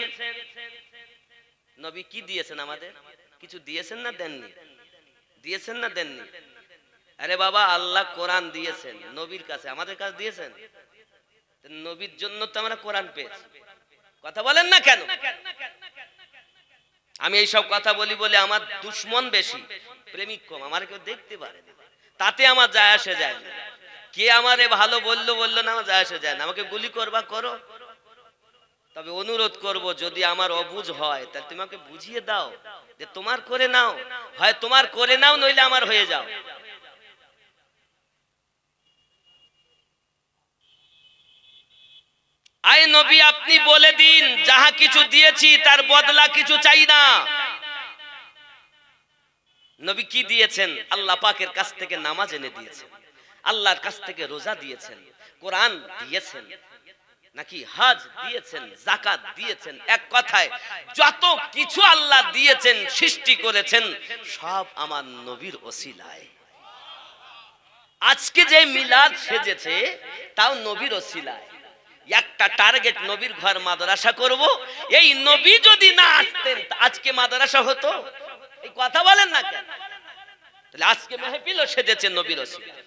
নবী কি দিয়েছেন? আমাদের কিছু দিয়েছেন না দেননি? দিয়েছেন না দেননি? আরে বাবা, আল্লাহ কোরআন দিয়েছেন নবীর কাছে, আমাদের কাছে দিয়েছেন। নবীর জন্য তো আমরা কোরআন পেয়েছি। কথা বলেন না কেন? আমি এইসব কথা বলি বলে আমার দুশ্মন বেশি, প্রেমিক কম। আমার কেউ দেখতে পারে না, তাতে আমার যায় আসে যায় না। কে আমারে ভালো বললো বললো না, আমার যায় আসে যায় না। আমাকে গুলি করবা করো, তবে অনুরোধ করব যদি আমার অবুঝ হয় তাহলে তুমি আমাকে বুঝিয়ে দাও যে তোমার করে নাও, হয় তোমার করে নাও নইলে আমার হয়ে যাও। আয় নবী আপনি বলে দিন, যাহা কিছু দিয়েছি তার বদলা কিছু চাই না। নবী কি দিয়েছেন? আল্লাহ পাকের কাছ থেকে নামাজ এনে দিয়েছেন, আল্লাহর কাছ থেকে রোজা দিয়েছেন, কোরআন দিয়েছেন, নাকি হজ দিয়েছেন, যাকাত দিয়েছেন। এক কথায় যত কিছু আল্লাহ দিয়েছেন, সৃষ্টি করেছেন, সব আমার নবীর ওসিলায়। আজকে যে মিলাদ সেজেছে তাও নবীর ওসিলায়। একটা টার্গেট, নবীর ঘর মাদ্রাসা করব। এই নবী যদি না আসতেন আজকে মাদ্রাসা হতো? এই কথা বলেন না কেন? তাহলে আজকে মাহফিলও সেজেছে নবীর ওসিলায়।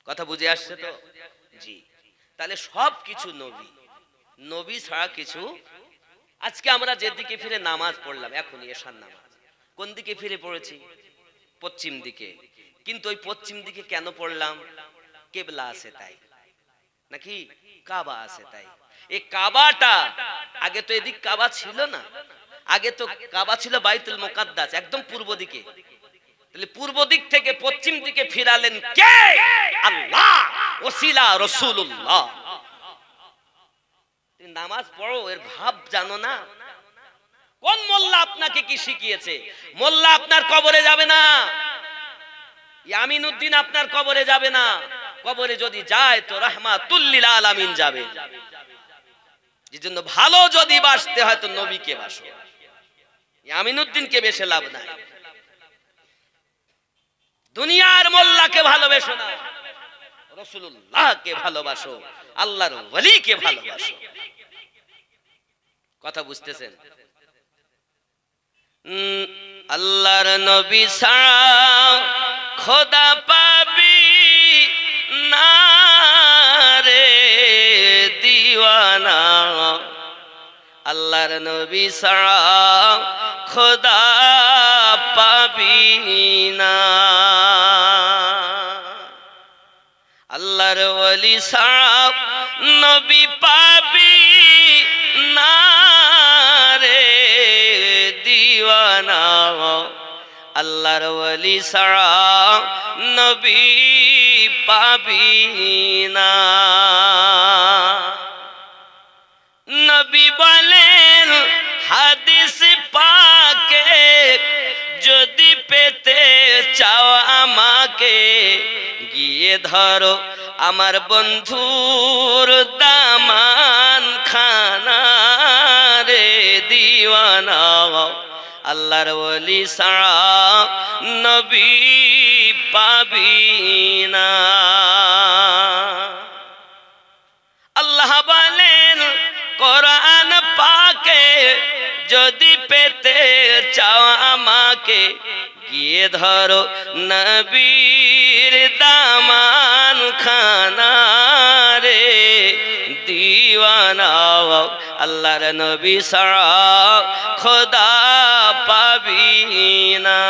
কথা বুঝে আসছে তো? জি। তাহলে সব কিছু নবী, নবী ছাড়া কিছু। আজকে আমরা যেদিকে ফিরে নামাজ পড়লাম, এখনই এশার নামাজ, কোন দিকে ফিরে পড়েছি? পশ্চিম দিকে। কিন্তু ওই পশ্চিম দিকে কেন পড়লাম? কেবলা আছে তাই, নাকি কাবা আছে তাই। এই কাবাটা আগে তো এদিক কাবা ছিল না, আগে তো কাবা ছিল বাইতুল মুকাদ্দাস, একদম পূর্ব দিকে। তাহলে পূর্ব দিক থেকে পশ্চিম দিকে ফিরালেন কে? আল্লাহ, ওসিলা রাসূলুল্লাহ। তুমি নামাজ পড়ো, এর ভাব জানো না? কোন মোল্লা আপনাকে কি শিখিয়েছে? মোল্লা আপনার কবরে যাবে না, ইয়ামিনুদ্দিন আপনার কবরে যাবে না। কবরে যদি যায় তো রাহমাতুল লিল আলামিন যাবে। যেজন্য ভালো যদি বাসতে হয় তো নবীকে বাসো, ইয়ামিনুদ্দিনকে বেশে লাভ নাই। দুনিয়ার মোল্লাকে ভালোবেসো না, রাসূলুল্লাহকে ভালোবাসো, আল্লাহর ওলিকে ভালোবাসো। কথা বুঝতেছেন? আল্লাহর নবী ছাড়া খোদা পাবি দিওয়ানা আল্লাহর নবী ছাড়া খোদা পাবি না আল্লাহর ওলি ছাড়া নবী পাবি না রে দিওয়ানা আল্লাহর ওলি ছাড়া নবী পাবি না নবী বলেন হাদিস পাকে যদি পেতে চাও আমাকে গিয়ে ধরো আমার বন্ধুর দামান খানা রে দিওয়ানা আল্লাহর ওলি ছাড়া নবী পাবি না আল্লাহ বলেন কোরআন পাকে যদি পেতে চাও আমাকে গিয়ে ধরো নবীর দামান খানা রে দিওয়ানা আল্লাহর নবী ছাড়া খোদা পাবি না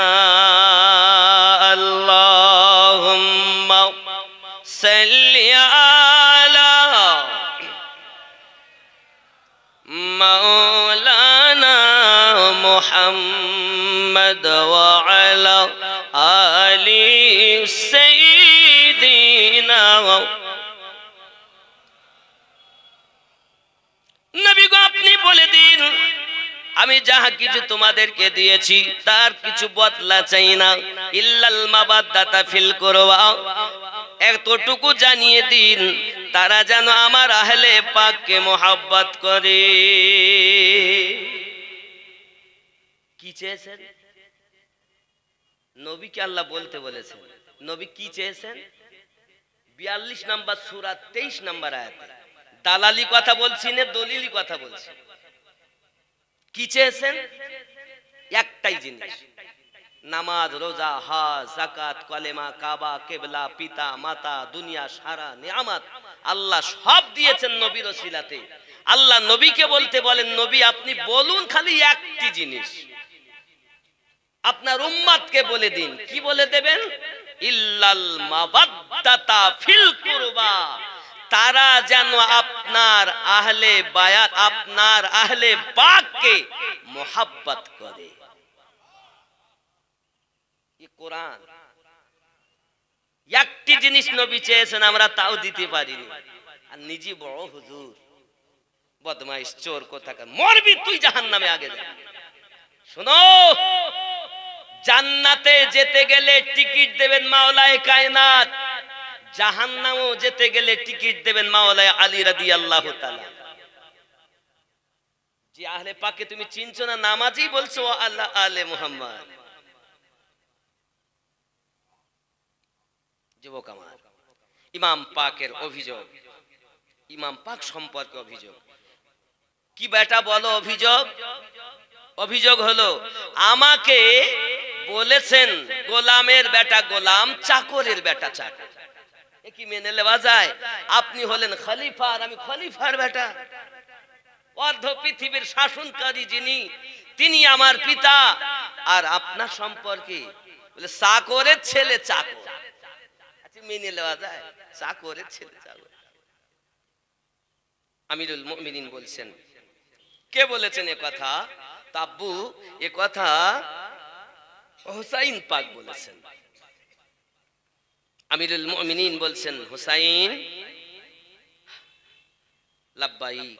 আল্লাহুম্মা সাল্লি আলা মাওলানা মুহাম্মদ ওয়া আলা আলি সাইয়্যিদিনা নবী গো আপনি বলে দিন আমি যাহা কিছু তোমাদেরকে দিয়েছি তার কিছু বদলা চাই না ইল্লাল মাবাদ্দাতা ফিল কুরবা এতটুকু জানিয়ে দিন তারা যেন আমার আহলে পাককে মোহাব্বত করে কি চেয়েছেন নবীকে আল্লাহ বলতে বলেছেন নবী কি চেয়েছেন 42 নম্বর সূরা 23 নম্বর আয়াতে দালালি কথা বলছি না দলিলি কথা বলছি কি চেয়েছেন একটাই জিনিস নামাজ রোজা হজ যাকাত কলেমা কাবা কিবলা পিতা মাতা দুনিয়া সারা নিয়ামত আল্লাহ সব দিয়েছেন নবীর ওসিলাতে আল্লাহ নবীকে বলতে বলেন নবী আপনি বলুন খালি একটি জিনিস আপনার উম্মতকে বলে দিন কি বলে দেবেন ইল্লাল মাওয়াদ্দাতা ফিল কুরবা তারা যেন আপনার আহলে বায়াত আপনার আহলে পাককে মোহাব্বত করে এই কোরআন একটি জিনিস নবী চেয়েছেন আমরা তাও দিতে পারিনি আর নিজে বড় হুজুর বদমাইশ চোর কোথাকার মরবি তুই জাহান্নামে আগে যা শোনো জান্নাতে যেতে গেলে টিকিট দেবেন মাওলায়ে কায়নাত জাহান্নামও যেতে গেলে টিকিট দেবেন মাওলায়ে আলী রাদিয়াল্লাহু তাআলা যে আহলে পাককে তুমি চিনছো না নামাজি বলছো আল্লাহ আলে মুহাম্মদ যুবক আমার ইমাম পাকের অভিযোগ ইমাম পাক সম্পর্কে অভিযোগ কি বেটা বলো অভিযোগ অভিযোগ হলো আমাকে বলেছেন গোলামের বেটা গোলাম চাকরের বেটা চাকর এ কি মেনে নেওয়া যায় আপনি হলেন খলিফা আর আমি খলিফার বেটা অর্ধ পৃথিবীর শাসনকারী যিনি তিনি আমার পিতা আর আপনার সম্পর্কে বলে চাকরের ছেলে চাকর আচ্ছা মেনে নেওয়া যায় চাকরের ছেলে চাকর আমিরুল মুমিনিন বলছেন কে বলেছেন এ কথা তাব্বু এ কথা হুসাইন পাক বলেছেন আমিরুল মুমিনিন বলছেন হুসাইন লাব্বাইক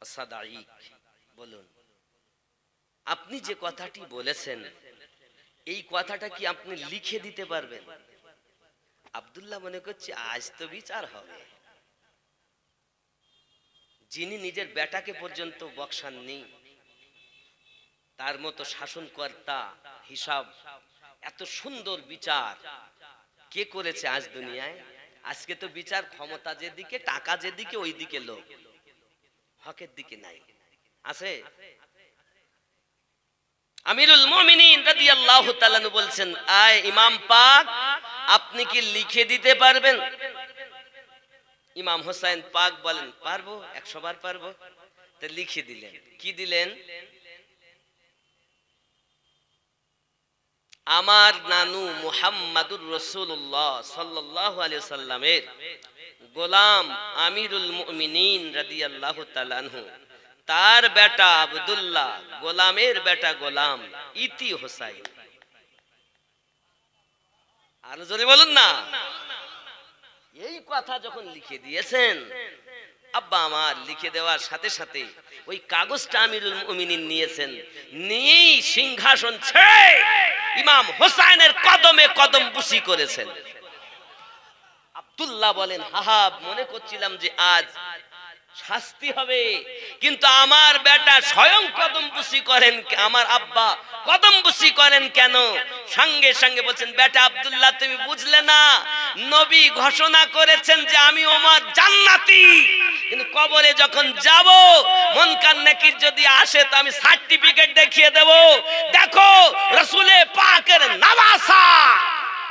সাদাইক বলুন আপনি যে কথাটি বলেছেন এই কথাটা কি আপনি লিখে দিতে পারবেন আব্দুল্লাহ মনে করছে আজ তো বিচার হবে যিনি নিজের বেটাকে পর্যন্ত বকশাননি তার মতো শাসনকর্তা হিসাব এত সুন্দর বিচার কে করেছে আজ দুনিয়ায় আজকে তো বিচার ক্ষমতা যেদিকে টাকা যেদিকে ওই দিকে লোক হকের দিকে নাই আছে আমিরুল মুমিনিন রাদিয়াল্লাহু তাআলা বলছেন আয় ইমাম পাক আপনি কি লিখে দিতে পারবেন ইমাম হোসাইন পাক বলেন, পারবো, 100 বার পারবো। তা লিখে দিলেন। কি দিলেন? আমার নানু মুহাম্মাদুর রাসূলুল্লাহ সাল্লাল্লাহু আলাইহি সাল্লামের গোলাম আমিরুল মুমিনিন রাদিয়াল্লাহু তাআলা আনহু, তার বেটা আব্দুল্লাহ, গোলামের বেটা গোলাম, ইতি হোসাইন। আর জোরে বলুন না। এই কথা যখন লিখে দিয়েছেন, আব্বা আমার লিখে দেওয়ার সাথে সাথে ওই কাগজটা আমিরুল মুমিনিন নিয়েছেন, নিয়েই সিংহাসন ছেড়ে ইমাম হোসাইনের কদমে কদম বুসি করেছেন। আব্দুল্লাহ বলেন, হাহা, মনে করছিলাম যে আজ শাস্তি হবে, কিন্তু আমার বেটা স্বয়ং কদম বুসি করেন, আমার আব্বা কদম বুসি করেন কেন? সঙ্গে সঙ্গে বলছেন, বেটা আব্দুল্লাহ, তুমি বুঝলে না, নবী ঘোষণা করেছেন যে আমি ওমর জান্নাতি, কিন্তু কবরে যখন যাব মুনকার নাকির যদি আসে তো আমি সার্টিফিকেট দেখিয়ে দেব, দেখো রাসূলে পাকের নওয়াসা,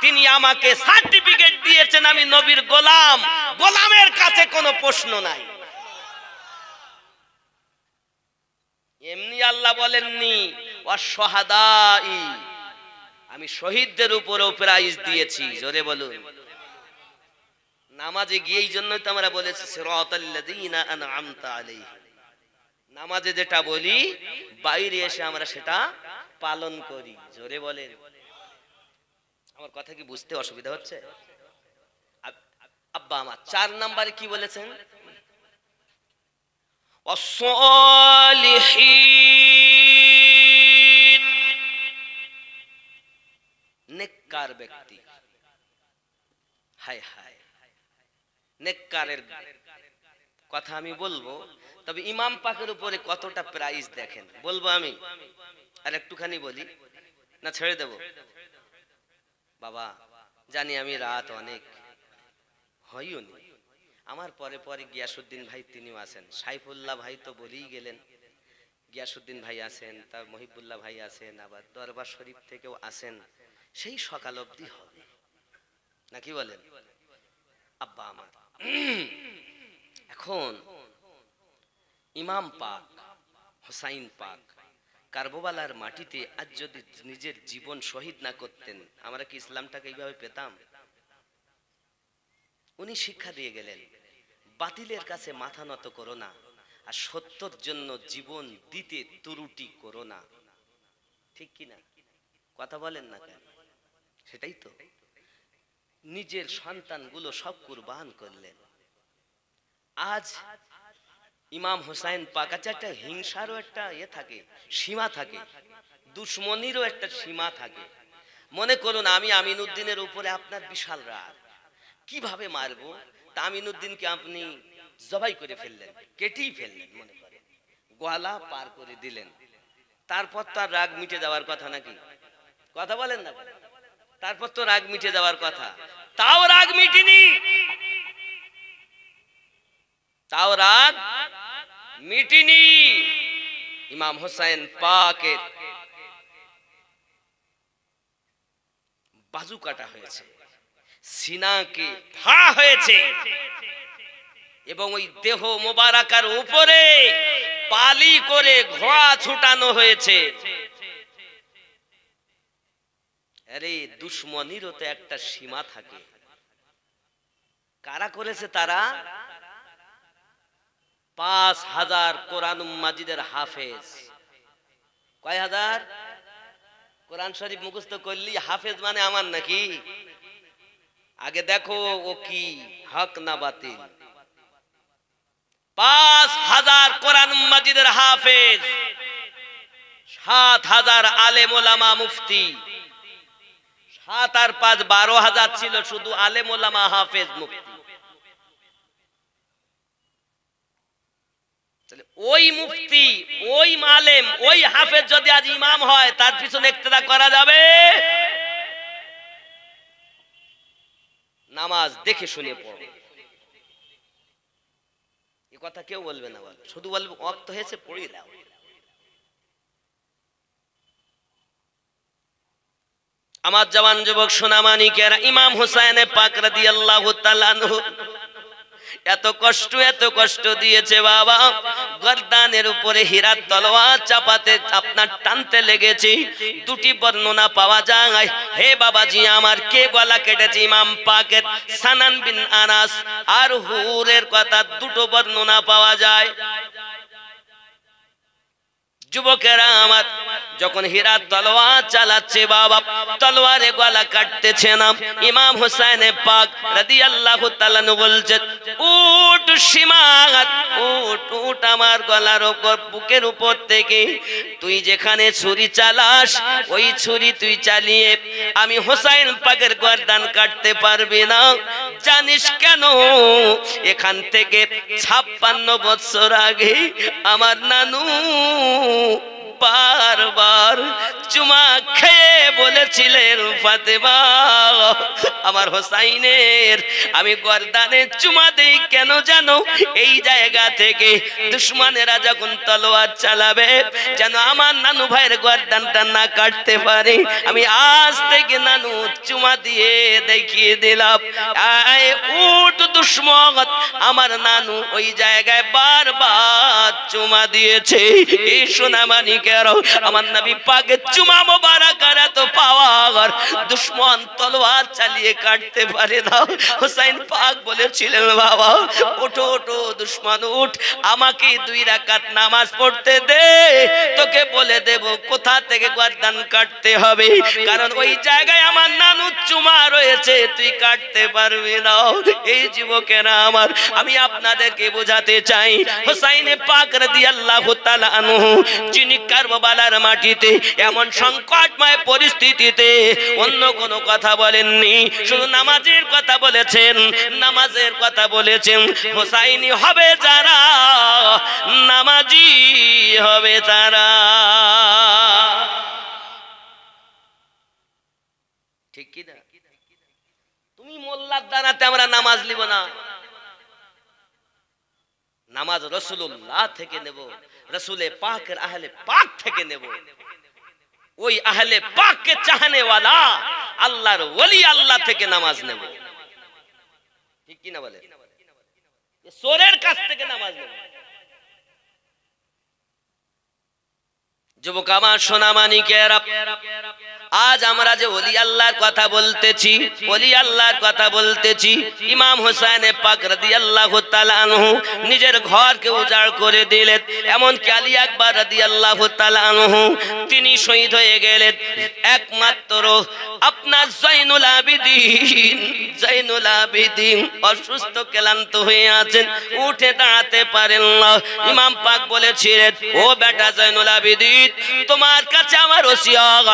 তিনি আমাকে সার্টিফিকেট দিয়েছেন আমি নবীর গোলাম, গোলামের কাছে কোনো প্রশ্ন নাই। এমনি আল্লাহ বলেননি ওয়াশহাদাই, আমি শহীদদের উপরেও প্রাইজ দিয়েছি। জোরে বলুন। নামাজে গিয়ে এই জন্যই তো আমরা বলেছি সিরাতাল্লাযীনা আনআমতা আলাইহিম, নামাজে যেটা বলি বাইরে এসে আমরা সেটা পালন করি। জোরে বলেন। আমার কথা কি বুঝতে অসুবিধা হচ্ছে? আব্বা আমার 4 নম্বরে কি বলেছেন? ওয়াসসালিহিন, নেককার ব্যক্তি। হায় হায়, নেককারের কথা আমি বলবো, তবে ইমাম পাকের উপরে কতটা প্রাইজ দেখেন বলবো আমি। আর একটুখানি বলি না ছেড়ে দেব? বাবা জানি আমি রাত অনেক হইও নি, আমার পরে পরে গিয়াসউদ্দিন ভাই তিনিও আছেন, সাইফুল্লাহ ভাই তো বলেই গেলেন, গিয়াসউদ্দিন ভাই আছেন, তার মহিবুল্লাহ ভাই আছেন, আবার দরবার শরীফ থেকেও আছেন, সেই সকাল অবধি হবে নাকি বলেন? আব্বা আমার এখন ইমাম পাক হোসাইন পাক কারবালার মাটিতে আজ যদি নিজের জীবন শহীদ না করতেন, আমরা কি ইসলামটাকে এইভাবে পেতাম? উনি শিক্ষা দিয়ে গেলেন, বাতিলের কাছে মাথা নত করো না, আর সত্যর জন্য জীবন দিতে ত্রুটি করো না। ঠিক কি না? কথা বলেন না কেন? সেটাই তো। নিজের সন্তানগুলো সব কুরবান করলেন। আজ ইমাম হোসাইন পাক, আচ্ছা একটা হিংসারও একটা থাকে, সীমা থাকে, দুশ্মনীরও একটা সীমা থাকে। মনে করুন আমি আমিনউদ্দিনের উপরে আপনার বিশাল রাগ, কিভাবে মারবো? তা আমিনউদ্দিনকে আপনি জবাই করে ফেললেন, কেটেই ফেললেন, মনে করেন গলা পার করে দিলেন, তারপর তার রাগ মিটে যাওয়ার কথা নাকি? কথা বলেন না? তারপর তো রাগ মিটে যাওয়ার কথা, তাও রাগ মিটেনি, তাও রাগ মিটেনি। ইমাম হোসাইন পাকের বাজু কাটা হয়েছে, সিনাকে ফাড়া হয়েছে, এবং ওই দেহ মোবারকার উপরে পালি করে ঘোড়া ছুটানো হয়েছে। আরে দুশ্মনীরও তো একটা সীমা থাকে। কারা করেছে? তারা 5000 কোরআন মাজিদের হাফেজ। কয় হাজার? কোরআন শরীফ মুখস্থ করলি হাফেজ মানে আমার নাকি? আগে দেখো ও কি হক না বাতিল। 5000 কোরআন মাজিদের হাফেজ, 7000 আলেম ওলামা মুফতি, 7 আর 5 12,000 ছিল শুধু আলেম ওলামা হাফেজ মুফতি। ওই মুফতি, ওই আলেম, ওই হাফেজ যদি আজ ইমাম হয়, তার পিছনে ইক্তেদা করা যাবে? নামাজ দেখে শুনে পড়ো, এই কথা কেউ বলবে না, শুধু বলবে ওয়াক্ত হয়েছে পড়িয়ে দাও। আমার জওয়ান যুবক সোনামানিকেরা, ইমাম হুসাইন পাক রাদিয়াল্লাহু তাআলা আনহু এত কষ্ট দিয়েছে বাবা, গর্দানের উপরে হীরার তলোয়ার চাপাতে আপনার টানতে লেগেছে। দুটি বর্ণনা পাওয়া যায়। হে বাবাজি আমার, কে গলা কেটেছে? ইমাম পাকের সানান বিন আনাস আর হুরের কথা, দুটো বর্ণনা পাওয়া যায়। যুবকেরা আমার, যখন হীরার তলোয়ার চালাচ্ছে বাবা, তলোয়ারে গলা কাটতেছে না। ইমাম হুসাইন পাক রাদিয়াল্লাহু তাআলা বলছেন, উঠ সীমাত, উঠ আমার গলার উপর, বুকের উপর থেকে তুই যেখানে ছুরি চালাস ওই ছুরি তুই চালিয়ে আমি হুসাইন পাকের গর্দান কাটতে পারবি না। জানিস কেন? এখান থেকে 56 বছর আগে আমার নানু বারবার চুমা খেয়ে বলেছিলেন, ফাতেমা আমার হোসাইনের আমি গর্দানে চুমা দেই কেন জানো? এই জায়গা থেকে দুশমনেরা যখন তলোয়ার চালাবে যেন আমার নানু ভাইয়ের গর্দানটা না কাটতে পারে। আমি আজ থেকে নানু চুমা দিয়ে দেখিয়ে দিলাম। উঠ দুশমন, আমার নানু ওই জায়গায় বারবার চুমা দিয়েছে। এই সোনামানি আমার নবী পাকের চুমা মোবারক আর এত পাওয়ার, দুশমন তলোয়ার চালিয়ে কাটতে পারে না। হুসাইন পাক বলেছিলেন, বাবা ওঠো ওঠো দুশমন উঠ, আমাকে 2 রাকাত নামাজ পড়তে দে, তোকে বলে দেব কোথা থেকে গর্দান কাটতে হবে, কারণ ওই জায়গায় আমার নানু চুমা রয়েছে, তুই কাটতে পারবি না। এই যুবকেরা আমার, আমি আপনাদেরকে বোঝাতে চাই, হুসাইন পাক রাদিয়াল্লাহু তাআলা আনহু যিনি কারবালার মাটিতে এমন সংকটময় পরিস্থিতিতে অন্য কোনো কথা বলেননি, শুধু নামাজের কথা বলেছেন, নামাজের কথা বলেছেন। হুসাইনি হবে যারা, নামাজি হবে তারা। ঠিক কি না? তুমি মোল্লার দানাতে আমরা নামাজ নিব না, নামাজ রাসূলুল্লাহ থেকে নেব, রসুলে পাকের আহলে পাক থেকে নেব। ওই আহলে পাককে চাহনে ওয়ালা আল্লাহর ওলি আল্লাহ থেকে নামাজ নেব। ঠিক কি না বলে? সোরের কাছ থেকে নামাজ নেব। যুবক আমার, সোনা মানিকেরা, আজ আমরা যে ওলি আল্লাহর কথা বলতেছি, ওলি আল্লাহর কথা বলতেছি, ইমাম হুসাইন পাক রাদিয়াল্লাহু তাআলা আনহু নিজের ঘরকে উজাড় করে দিলেন। এমনকি আলী আকবর রাদিয়াল্লাহু তাআলা আনহু তিনি শহীদ হয়ে গেলেন। একমাত্র আপনার জয়নুল আবিদিন অসুস্থ ক্লান্ত হয়ে আছেন, উঠে দাঁড়াতে পারেন না। ইমাম পাক বলেছিলেন, ও বেটা জয়নুল আবিদিন, তোমার কাছে আমার ওসিয়ত,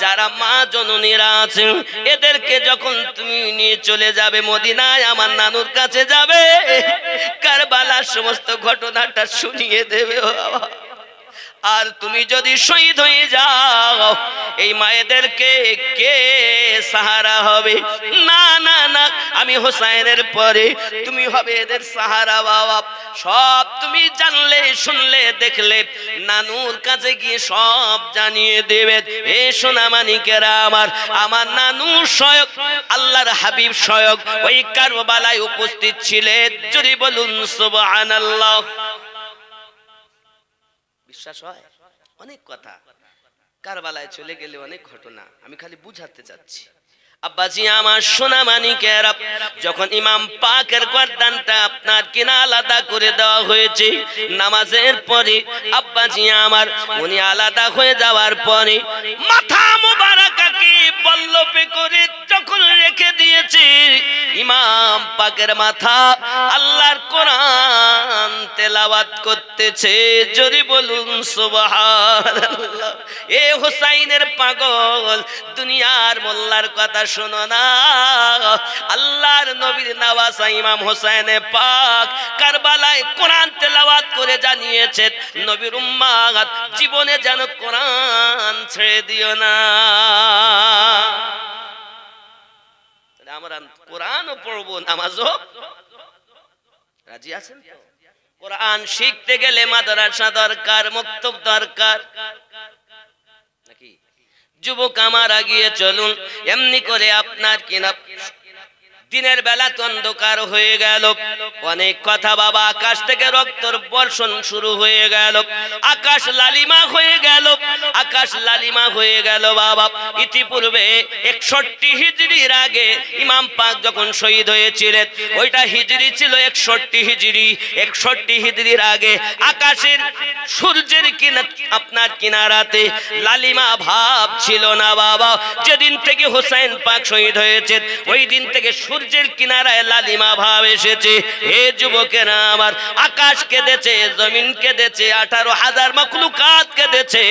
যারা মা জননীরা আছেন এদেরকে যখন তুমি নিয়ে চলে যাবে মদিনায়, আমার নানুর কাছে যাবে, কারবালার সমস্ত ঘটনাটা শুনিয়ে দেবে। আর তুমি যদি শহীদ হয়ে যাও, এই মায়েদেরকে কে সাহারা হবে? না না না, আমি হোসাইনের পরে তুমি হবে এদের সাহারা। বাবা সব তুমি জানলে, শুনলে, দেখলে, নানুর কাছে গিয়ে সব জানিয়ে দেবে। এ সোনা মানিকেরা আমার, আমার নানু স্বয়ং আল্লাহর হাবিব স্বয়ং ওই কারবালায় উপস্থিত ছিলেন। যদি বলুন সুবহানাল্লাহ। বিশ্বাস হয়? অনেক কথা, কারবালায় চলে গেলে অনেক ঘটনা, আমি খালি বুঝাতে চাচ্ছি। আব্বাজি আমার, সোনা মানিকেরা, যখন ইমাম পাকের গর্দানটা আপনার কিনা আলাদা করে দেওয়া হয়েছে নামাজের পরে, আব্বাজি আমার উনি আলাদা হয়ে যাওয়ার পরে মাথা মুবারাকাকে পল্লবে করে যখন রেখে দিয়েছে, ইমাম পাকের মাথা আল্লাহর কোরআন তেলাওয়াত করতেছে। যদি বলুন সুবহানাল্লাহ। এ হুসাইনের পাগল, দুনিয়ার মোল্লার কথা শোনো না, আল্লাহর নবীর নওয়াজা ইমাম হুসাইন পাক কারবালায় কোরআন তেলাওয়াত করে জানিয়েছেন, নবীর উম্মাত জীবনে যেন কোরআন ছেড়ে দিও না। আমরা কোরআনও পড়বো, নামাজও। রাজি আছেন তো? কোরআন শিখতে গেলে মাদ্রাসা দরকার, মক্তব দরকার নাকি? যুবক আমার, আগিয়ে চলুন। এমনি করে আপনার কিনা দিনের বেলা তো অন্ধকার হয়ে গেল, অনেক কথা বাবা। আকাশ থেকে রক্তর বর্ষণ শুরু হয়ে গেল, আকাশ লালিমা হয়ে গেল, আকাশ লালিমা হয়ে গেল বাবা। ইতিপূর্বে 61 হিজরির আগে ইমাম পাক যখন শহীদ হয়েছিলেন, ওইটা হিজরি ছিল 61 হিজরি। 61 হিজরির আগে আকাশের সূর্যের আপনার কিনারাতে লালিমা ভাব ছিল না বাবা। যেদিন থেকে হোসেন পাক শহীদ হয়েছে, ওই দিন থেকে সূর্যের কিনারায় লালিমা ভাব এসেছে। হে যুবকেরা আমার, আকাশ কেঁদেছে, জমিন কেঁদেছে, 18,000 মাখলুকাত কেঁদেছে,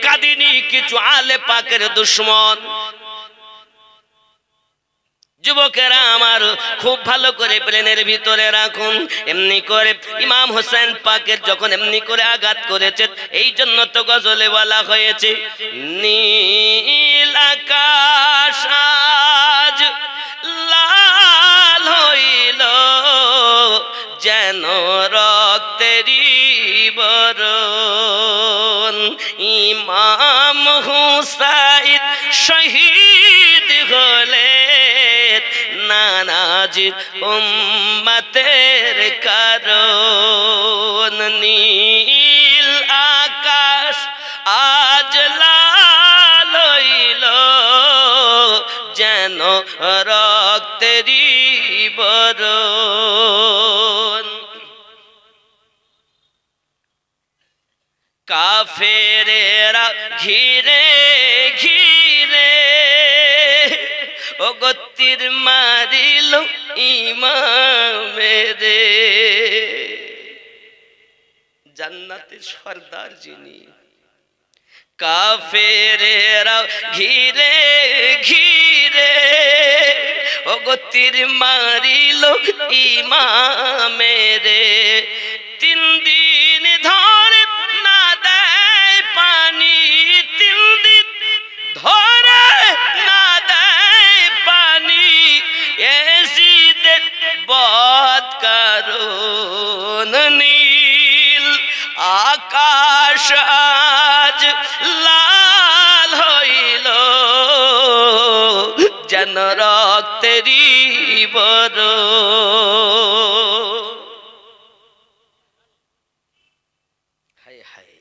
কাঁদিনি কিছু আলে পাকের দুশমন। যুবকেরা আমার, খুব ভালো করে প্লেনের ভিতরে রাখুন। এমনি করে ইমাম হোসেন পাকের যখন এমনি করে আঘাত করেছে, এই জন্য তো গজলে বলা হয়েছে, নীল আকাশ আজ লাল হইল যেন রক্তেরই বরণ। ইমাম হুসাইন শহীদ হলে নানাজির উম্মতের কারণ। নীল আকাশ আজ লাল হইল যেন রক্তেরই বরণ। কাফেরেরা ঘিরে ঘিরে ও গতির মারিল ইমামেরে। জান্নাতের সর্দার যিনি, কাফেরেরা ঘিরে ঘিরে ও গতির মারিল ইমামেরে। 3 দিন ধরে না দেয় পানি, 3 দিন ধরে না দেয় পানি, এজিদের বদ কারণ। নীল আকাশ আজ লাল হইল যেন রক্তেরই বরণ। হায় হায়,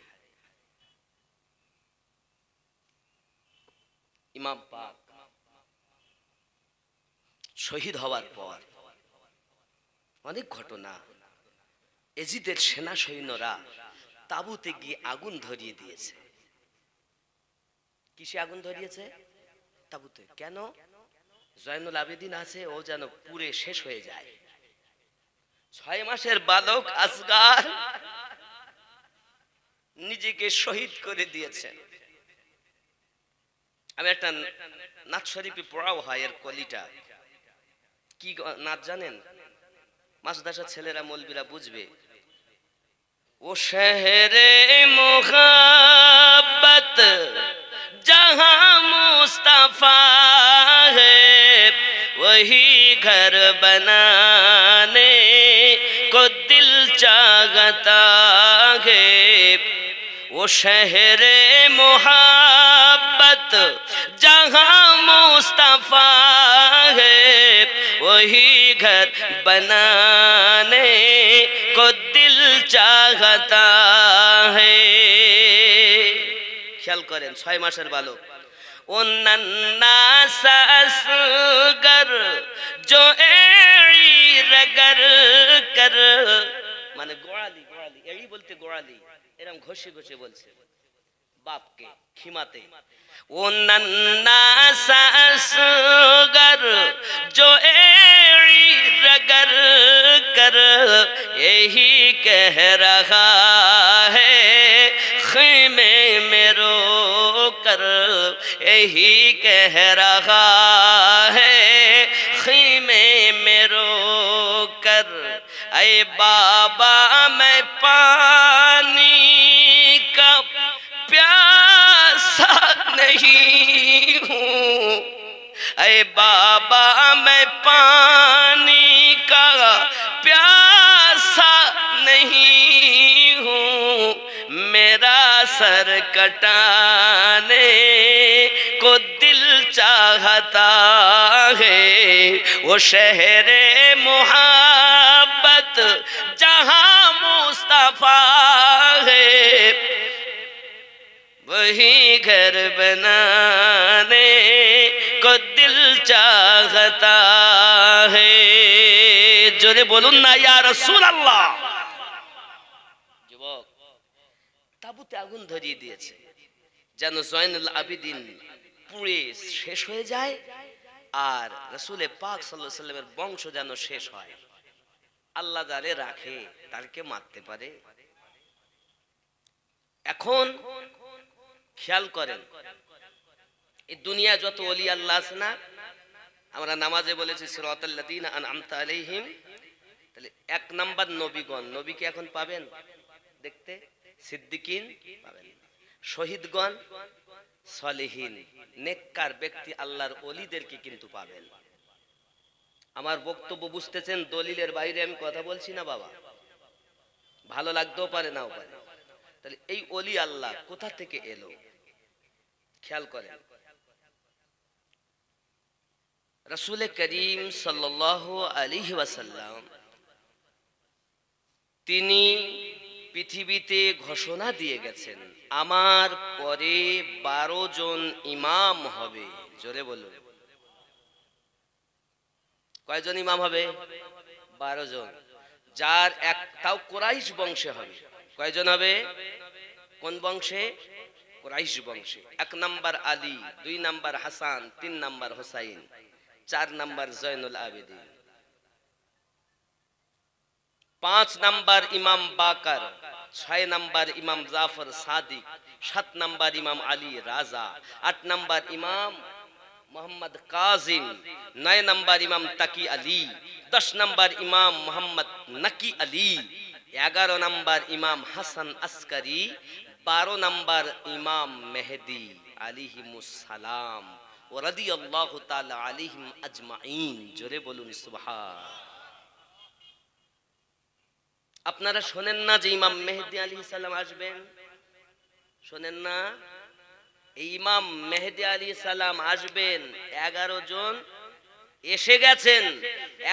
ইমাম পাক শহীদ হওয়ার পর অনেক ঘটনা। এজিদের সেনা সৈন্যরা তাবুতে গিয়ে আগুন ধরিয়ে দিয়েছে। কিসে আগুন ধরিয়েছে? তাবুতে। কেন? জয়নুল আবেদিন আছে, ও যেন পুড়ে শেষ হয়ে যায়। 6 মাসের বালক আসগার নিজেকে শহীদ করে দিয়েছেন। আমি একটা নাচ শরীফে পড়াও হয়, এর কলিটা কি নাচ জানেন? মাসদাসা ছেলেরা মৌলবীরা বুঝবে। ও শহরে মোহাব্বত जहां मुस्तफा है वही घर बनाने को दिल चाहता है। वो शहर मोहब्बत जहां मुस्तफा है वही घर बनाने को दिल चाहता है। ख्याल करें 6 मासेर बालक। ओ नन्ना सा असगर जो रगर कर, माने गोड़ाली गोड़ाली एड़ी बोलते गोड़ाली एरम घषे घषे बोलছে बापके खिमाते। ओ नन्ना सा असगर जो रगर कर यही कह रहा है खैमे में रो कर, यही कह रहा है खैमे में रो कर। ऐ बाबा मैं पानी का प्यासा नहीं हूँ, ऐ बाबा मैं पानी का प्यासा नहीं हूँ, मेरा सर कटाने को दिल चाहता है वो शहरे मोहब्बत जहां मुस्तफा है, वही घर बनाने को दिल चाहता है। जोरे बोलुन ना या रसूल अल्लाह। যুবক, তাবুতে আগুন ধরিয়ে দিয়েছে যেন জয়নুল আবিদিন পুড়ে শেষ হয়ে যায় আর রাসূলে পাক সাল্লাল্লাহু আলাইহি ওয়াসাল্লামের বংশ যেন শেষ হয়। আল্লাহ যারে রাখে তারকে মারতে পারে? এখন খেয়াল করেন, এই দুনিয়া যত ওলি আল্লাহ আছে না, আমরা নামাজে বলেছি সিরাতাল লাযিনা আনআমতা আলাইহিম, তাহলে এক নাম্বার নবীগণ। নবীকে এখন পাবেন দেখতে? সিদ্দিকিন পাবেন, শহীদগণ, সলিহিন, নেককার ব্যক্তি আল্লাহর ওলিদেরকে কিন্তু পাবেন। আমার বক্তব্য বুঝতেছেন? দলিলের বাইরে আমি কথা বলছি না বাবা, ভালো লাগতেও পারে নাও পারে। তাহলে এই ওলি আল্লাহ কোথা থেকে এলো খেয়াল করেন। রাসূল করিম সাল্লাল্লাহু আলাইহি ওয়াসাল্লাম তিনি পৃথিবীতে ঘোষণা দিয়ে গেছেন আমার পরে 12 জন ইমাম হবে। জোরে বলুন, কয়জন ইমাম হবে? 12 জন। যার একটাও কুরাইশ বংশে হবে। কয়জন হবে? কোন বংশে? কুরাইশ বংশে। 1 number Ali, 2 number Hasan, 3 number Husain, 4 number Zainul Abedin, 5 number Imam Baqir, 6 number ইমাম জাফর সাদিক, 7 নাম্বার ইমাম আলী রাজা, 8 নাম্বার ইমাম মোহাম্মদ কাজিম, 9 নাম্বার ইমাম তাকি আলী, 10 নাম্বার ইমাম মোহাম্মদ নাকি আলী, 11 নাম্বার ইমাম হাসান আসকারি, 12 নাম্বার ইমাম মেহেদি আলাইহিমুস সালাম ওয়া রাদিয়াল্লাহু তাআলা আলাইহিম আজমাইন। জোরে বলুন সুবহান। আপনারা শোনেন না যে ইমাম মেহেদি আলাইহিস সালাম আসবেন? শোনেন না? এই ইমাম মেহেদি আলাইহিস সালাম আসবেন, 11 জন এসে গেছেন।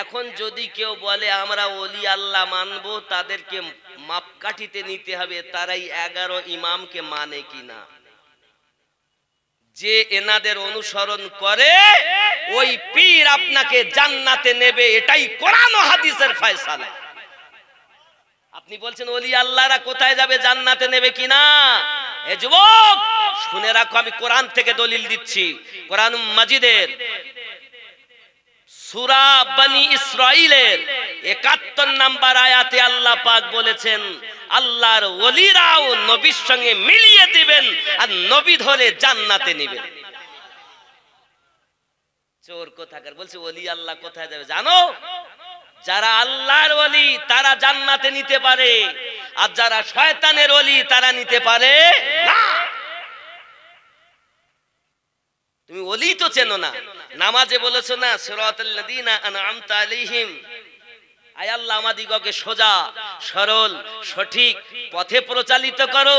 এখন যদি কেউ বলে আমরা ওলি আল্লাহ মানবো, তাদেরকে মাপকাঠিতে নিতে হবে তারাই 11 ইমামকে মানে কিনা। যে এনাদের অনুসরণ করে ওই পীর আপনাকে জান্নাতে নেবে, এটাই কোরআন ও হাদিসের ফয়সালা। আপনি বলছেন ওলি আল্লাহরা কোথায় যাবে, জান্নাতে নেবে কিনা? এ যুবক শুনে রাখো, আমি কোরআন থেকে দলিল দিচ্ছি। কোরআন মাজিদের সূরা বনি ইসরাঈলের 71 নাম্বার আয়াতে আল্লাহ পাক বলেছেন আল্লাহর ওলিরাও নবীর সঙ্গে মিলিয়ে দিবেন আর নবী ধরে জান্নাতে নেবেন। চোর কোথাকার বলছে ওলি আল্লাহ কোথায় যাবে জানো? যারা আল্লাহর ওলি তারা জান্নাতে নিতে পারে, আর যারা শয়তানের ওলি তারা নিতে পারে না। তুমি ওলি তো চেনো না, নামাজে বলেছো না সিরাতাল লাযিনা আনআমতা আলাইহিম, আয় আল্লাহ আমাদিগকে সোজা সরল সঠিক পথে পরিচালিত করো।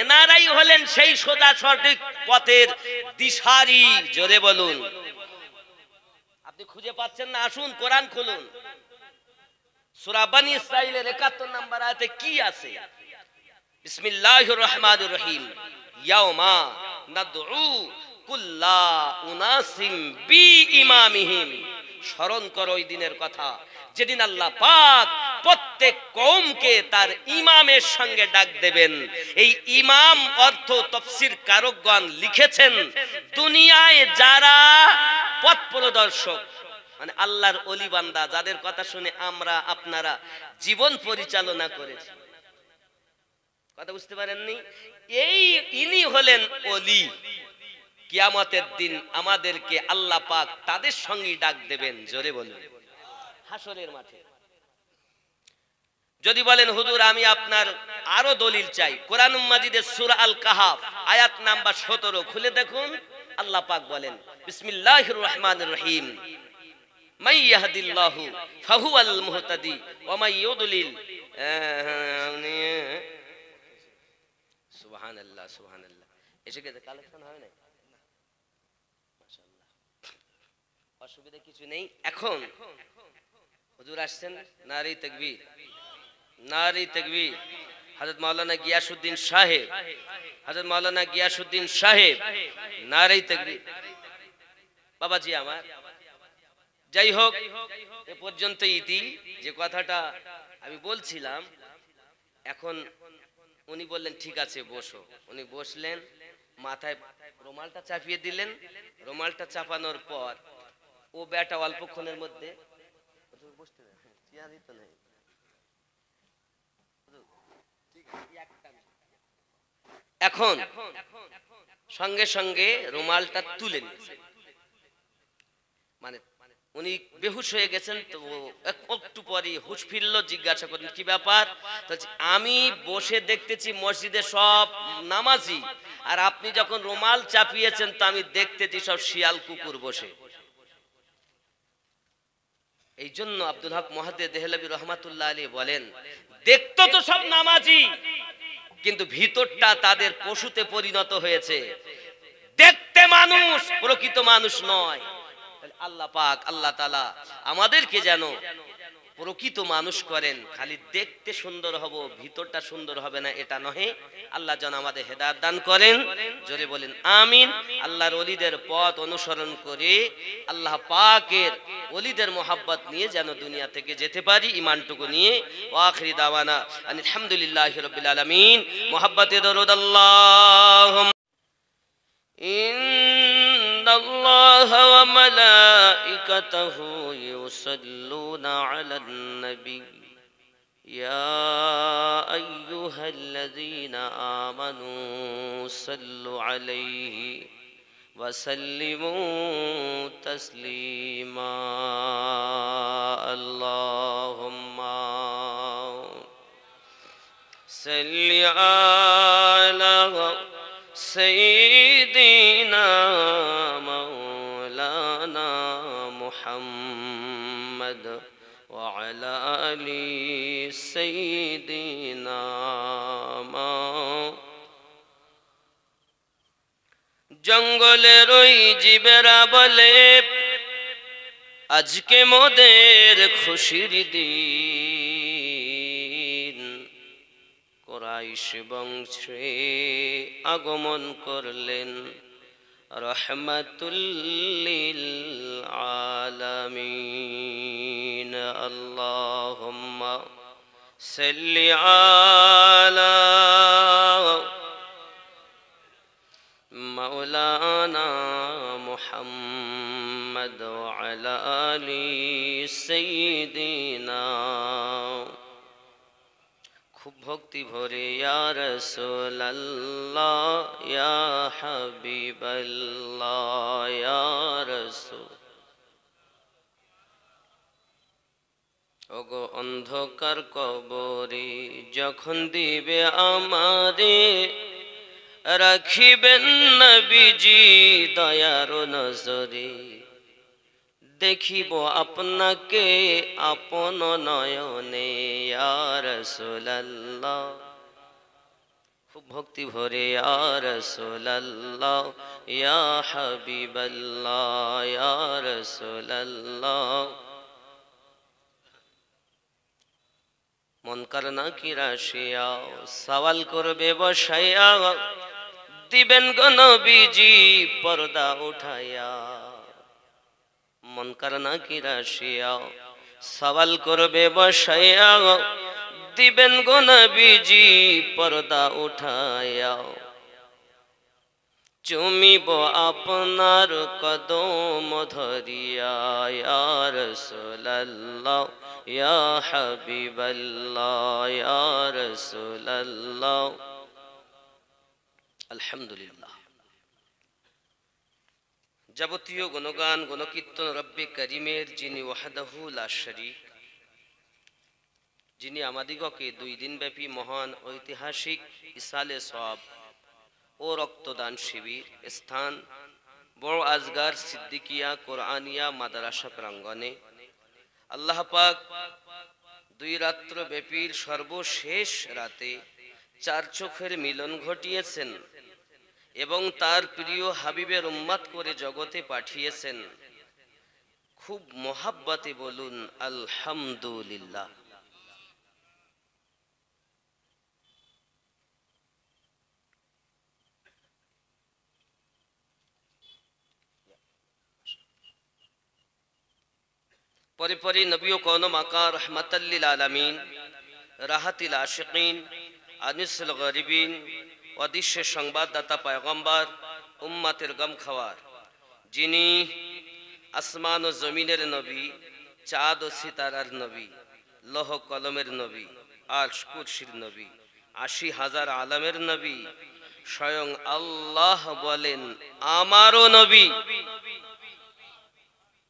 এনারাই হলেন সেই সোজা সঠিক পথের দিশারি। জোরে বলুন। আপনি খুঁজে পাচ্ছেন না? আসুন কোরআন খুলুন, সূরা বনি ইসরাঈলের 71 নাম্বার আয়াতে কি আছে? বিসমিল্লাহির রহমানির রহিম, ইয়াউমা নাদউ কুল্লা উনাসিম বিইমামিহিম। স্মরণ করো ওই দিনের কথা যেদিন আল্লাহ পাক প্রত্যেক কওমকে তার ইমামের সঙ্গে ডাক দেবেন। এই ইমাম অর্থ তাফসীর কারকগণ লিখেছেন দুনিয়ায় যারা পথ প্রদর্শক, মানে আল্লাহর ওলি বান্দা, যাদের কথা শুনে আমরা আপনারা জীবন পরিচালনা করেছি। কথা বুঝতে পারেননি? এই ইনি হলেন ওলি। কিয়ামতের দিন আমাদেরকে আল্লাহ পাক তাদের সঙ্গে ডাক দেবেন। জোরে বলুন। হাসরের মাঠে। যদি বলেন হুজুর আমি আপনার আরো দলিল চাই, কোরআন মাজিদের সূরা আল কাহাফ আয়াত নাম্বার 17 খুলে দেখুন। আল্লাহ পাক বলেন বিসমিল্লাহির রহমানির রহিম, মান ইয়াহদিল্লাহু ফাহুয়াল মুহতাদি ওয়া মান ইউদলিল। সুবহানাল্লাহ সুবহানাল্লাহ। এসে গেছে কালেকশন হয় না? মাশাআল্লাহ। অসুবিধা কিছু নেই। এখন হুজুর আসছেন, নারী তাকবীর, নারী তাকবীর। হযরত মাওলানা গিয়াসউদ্দিন সাহেব, হযরত মাওলানা গিয়াসউদ্দিন সাহেব, নারী তাকবীর। বাবাজি আমার, যাই হোক, এ পর্যন্ত ইতি। যে কথাটা আমি বলছিলাম, এখন উনি বললেন ঠিক আছে বসো। উনি বসলেন, মাথায় রুমালটা চাপিয়ে দিলেন। রুমালটা চাপানোর পর ও বেটা অল্পক্ষণের মধ্যে বসতে দেন, চেয়ারই তো নেই। এখন সঙ্গে সঙ্গে রুমালটা তুলে নিয়েছে। মানে উনি বেহুশ হয়ে গেছেন। তো একটু পরে হুঁশ ফিরল, জিজ্ঞাসা করলেন কি ব্যাপার। তো আমি বসে দেখতেছি মসজিদে সব নামাজি, আর আপনি যখন রুমাল চাপিয়েছেন তো আমি দেখতেছি সব শিয়াল কুকুর বসে। এই জন্য আব্দুল হক মুহাদ্দিস দেহলভী রহমাতুল্লাহ আলাইহি বলেন, দেখতো তো সব নামাজি, কিন্তু ভিতরটা তাদের পশুতে পরিণত হয়েছে। দেখতে মানুষ, প্রকৃত মানুষ নয়। আল্লাহ পাক, আল্লাহ তাআলা আমাদেরকে যেন প্রকৃত মানুষ করেন। খালি দেখতে সুন্দর হব, ভিতরটা সুন্দর হবে না এটা নহে। আল্লাহ যেন আমাদের হেদায়েত দান করেন। জোরে বলেন আমিন। আল্লাহর ওলিদের পথ অনুসরণ করে আল্লাহ পাকের ওলিদের মোহাব্বত নিয়ে যেন দুনিয়া থেকে যেতে পারি, ঈমানটুকু নিয়ে। ওয়া আখিরি দাওয়ানা আলহামদুলিল্লাহি রাব্বিল আলামিন। মোহাব্বতে দরুদ আল্লাহুম্মা ইন্নাল্লাহা ওয়া মালাইকাতাহু ইউসাল্লুনা আলান নবী ইয়া আইয়ুহাল্লাযীনা আমানু সাল্লু আলাইহি ওয়া সাল্লিমু তাসলিমা। আল্লাহুম্মা সাল্লি আলা সাইয়্যিদিনা মাওলানা মুহাম্মদ ওয়া আলা আলি সাইয়্যিদিনা। জঙ্গলের ওই জীবেরা বলে আজকে মোদের খুশির দিন। কুরাইশ বংশে আগমন করলেন রহমাতুল লিল আলামিন। আল্লাহুম্মা সাল্লি আলা মাওলানা মুহাম্মদ ওয়া আলা আলি সাইয়্যিদিনা। খুব ভক্তি ভরে ইয়া রাসূলুল্লাহ ইয়া হাবিবাল্লাহ ইয়া রাসূল। ওগো অন্ধকার কবরে যখন দিবে আমারে, রাখিবেন নবীজি দয়ার নজরে। দেখিব আপনাকে আপন নয়নে ইয়া রাসূলুল্লাহ। খুব ভক্তি ভরে ইয়া রাসূলুল্লাহ ইয়া হাবিবাল্লাহ ইয়া রাসূলুল্লাহ। মুনকার নাকির আসিয়া সওয়াল করবে বসাইয়া, দিবেন গো নবীজি পর্দা উঠাইয়া। মুনকার নাকির আসিয়া সওয়াল করবে বসাইয়া, দিবেন গো নবীজি পর্দা উঠাইয়া। চুমিব আপনার কদম ধরিয়া ইয়া রাসূলুল্লাহ ইয়া হাবিবাল্লাহ ইয়া রাসূলুল্লাহ। আলহামদুলিল্লাহ। যাবতীয় গুণগান গুণকীর্তন রব্বে করিমের, যিনি ওয়াহদাহু লা শারীক, যিনি আমাদিগকে 2 দিনব্যাপী মহান ঐতিহাসিক ইসালে সওয়াব ও রক্তদান শিবির স্থান বড় আজগার সিদ্দিকিয়া কোরআনিয়া মাদ্রাসা প্রাঙ্গণে আল্লাহ পাক 2 রাত্র ব্যাপীর সর্বশেষ রাতে 4 চোখের মিলন ঘটিয়েছেন এবং তার প্রিয় হাবিবের উম্মত করে জগতে পাঠিয়েছেন। খুব মোহাব্বতে বলুন আলহামদুলিল্লাহ। পরে পরে নবী ও কওম আকা রহমাতাল লিল আলামিন, রাহাতিল আশিকিন, আনিসুল গরিবিন, অদৃশ্যের সংবাদদাতা পয়গম্বর, উম্মাতের গম খাওয়ার, যিনি আসমান ও জমিনের নবী, চাঁদ ও সিতারার নবী, লৌহ কলমের নবী, আরশ কুরসির নবী, ৮০,০০০ আলমের নবী, স্বয়ং আল্লাহ বলেন আমারও নবী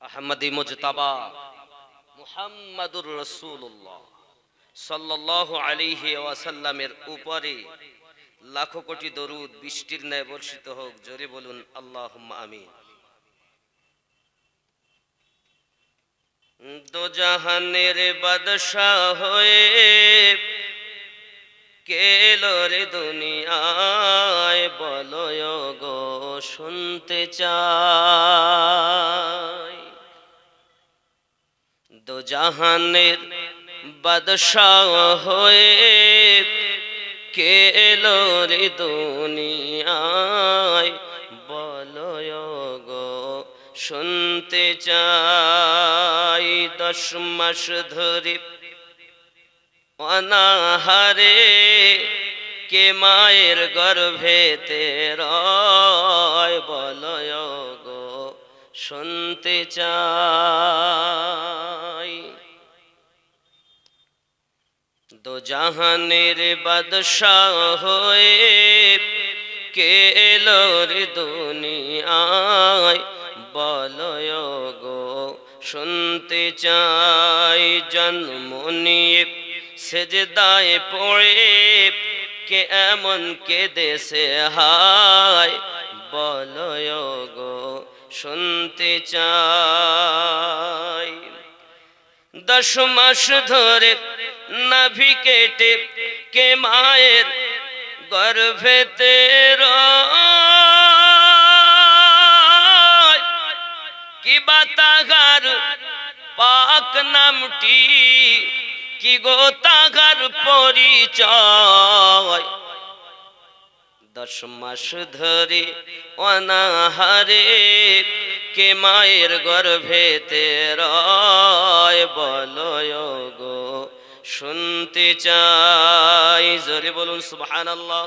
আহমদী মুজতাবা মুহাম্মাদুর রাসূলুল্লাহ সাল্লাল্লাহু আলাইহি ওয়াসাল্লামের উপরে লাখো কোটি দরুদ বৃষ্টির ন্যায় বর্ষিত হোক। জোরে বলুন আল্লাহুম্মা আমিন। দো জাহানের বাদশাহ হয়ে কে এলো রে দুনিয়ায়, বলো গো শুনতে চাই। দো জাহানের বাদশাহ হয়ে কে এলো রে দুনিয়ায়, বলো গো শুনতে চাই। 10 মাস ধরে অনাহারে কে মায়ের গর্ভেতে রয়, বলো গো শুনতে চাই। দো জাহানের বাদশাহ হয়ে কে এলো রে দুনিয়ায়, বলো গো শুনতে চাই। জন্ম নিয়ে সেজদায় পড়ে কে এমন কেঁদেছে হায়, বলো গো শুনতে চাই। 10 মাস ধরে নাভি কেটে কে মায়ের গর্ভেতে রয়, কি বাতাগার পাক নামটি, কি গো তাগার পরিচয়। 10 মাস ধরে অনাহারে কে মায়ের গর্ভেতে রয়, বলো গো শুনতে চাই। জোরে বলুন সুবহানাল্লাহ।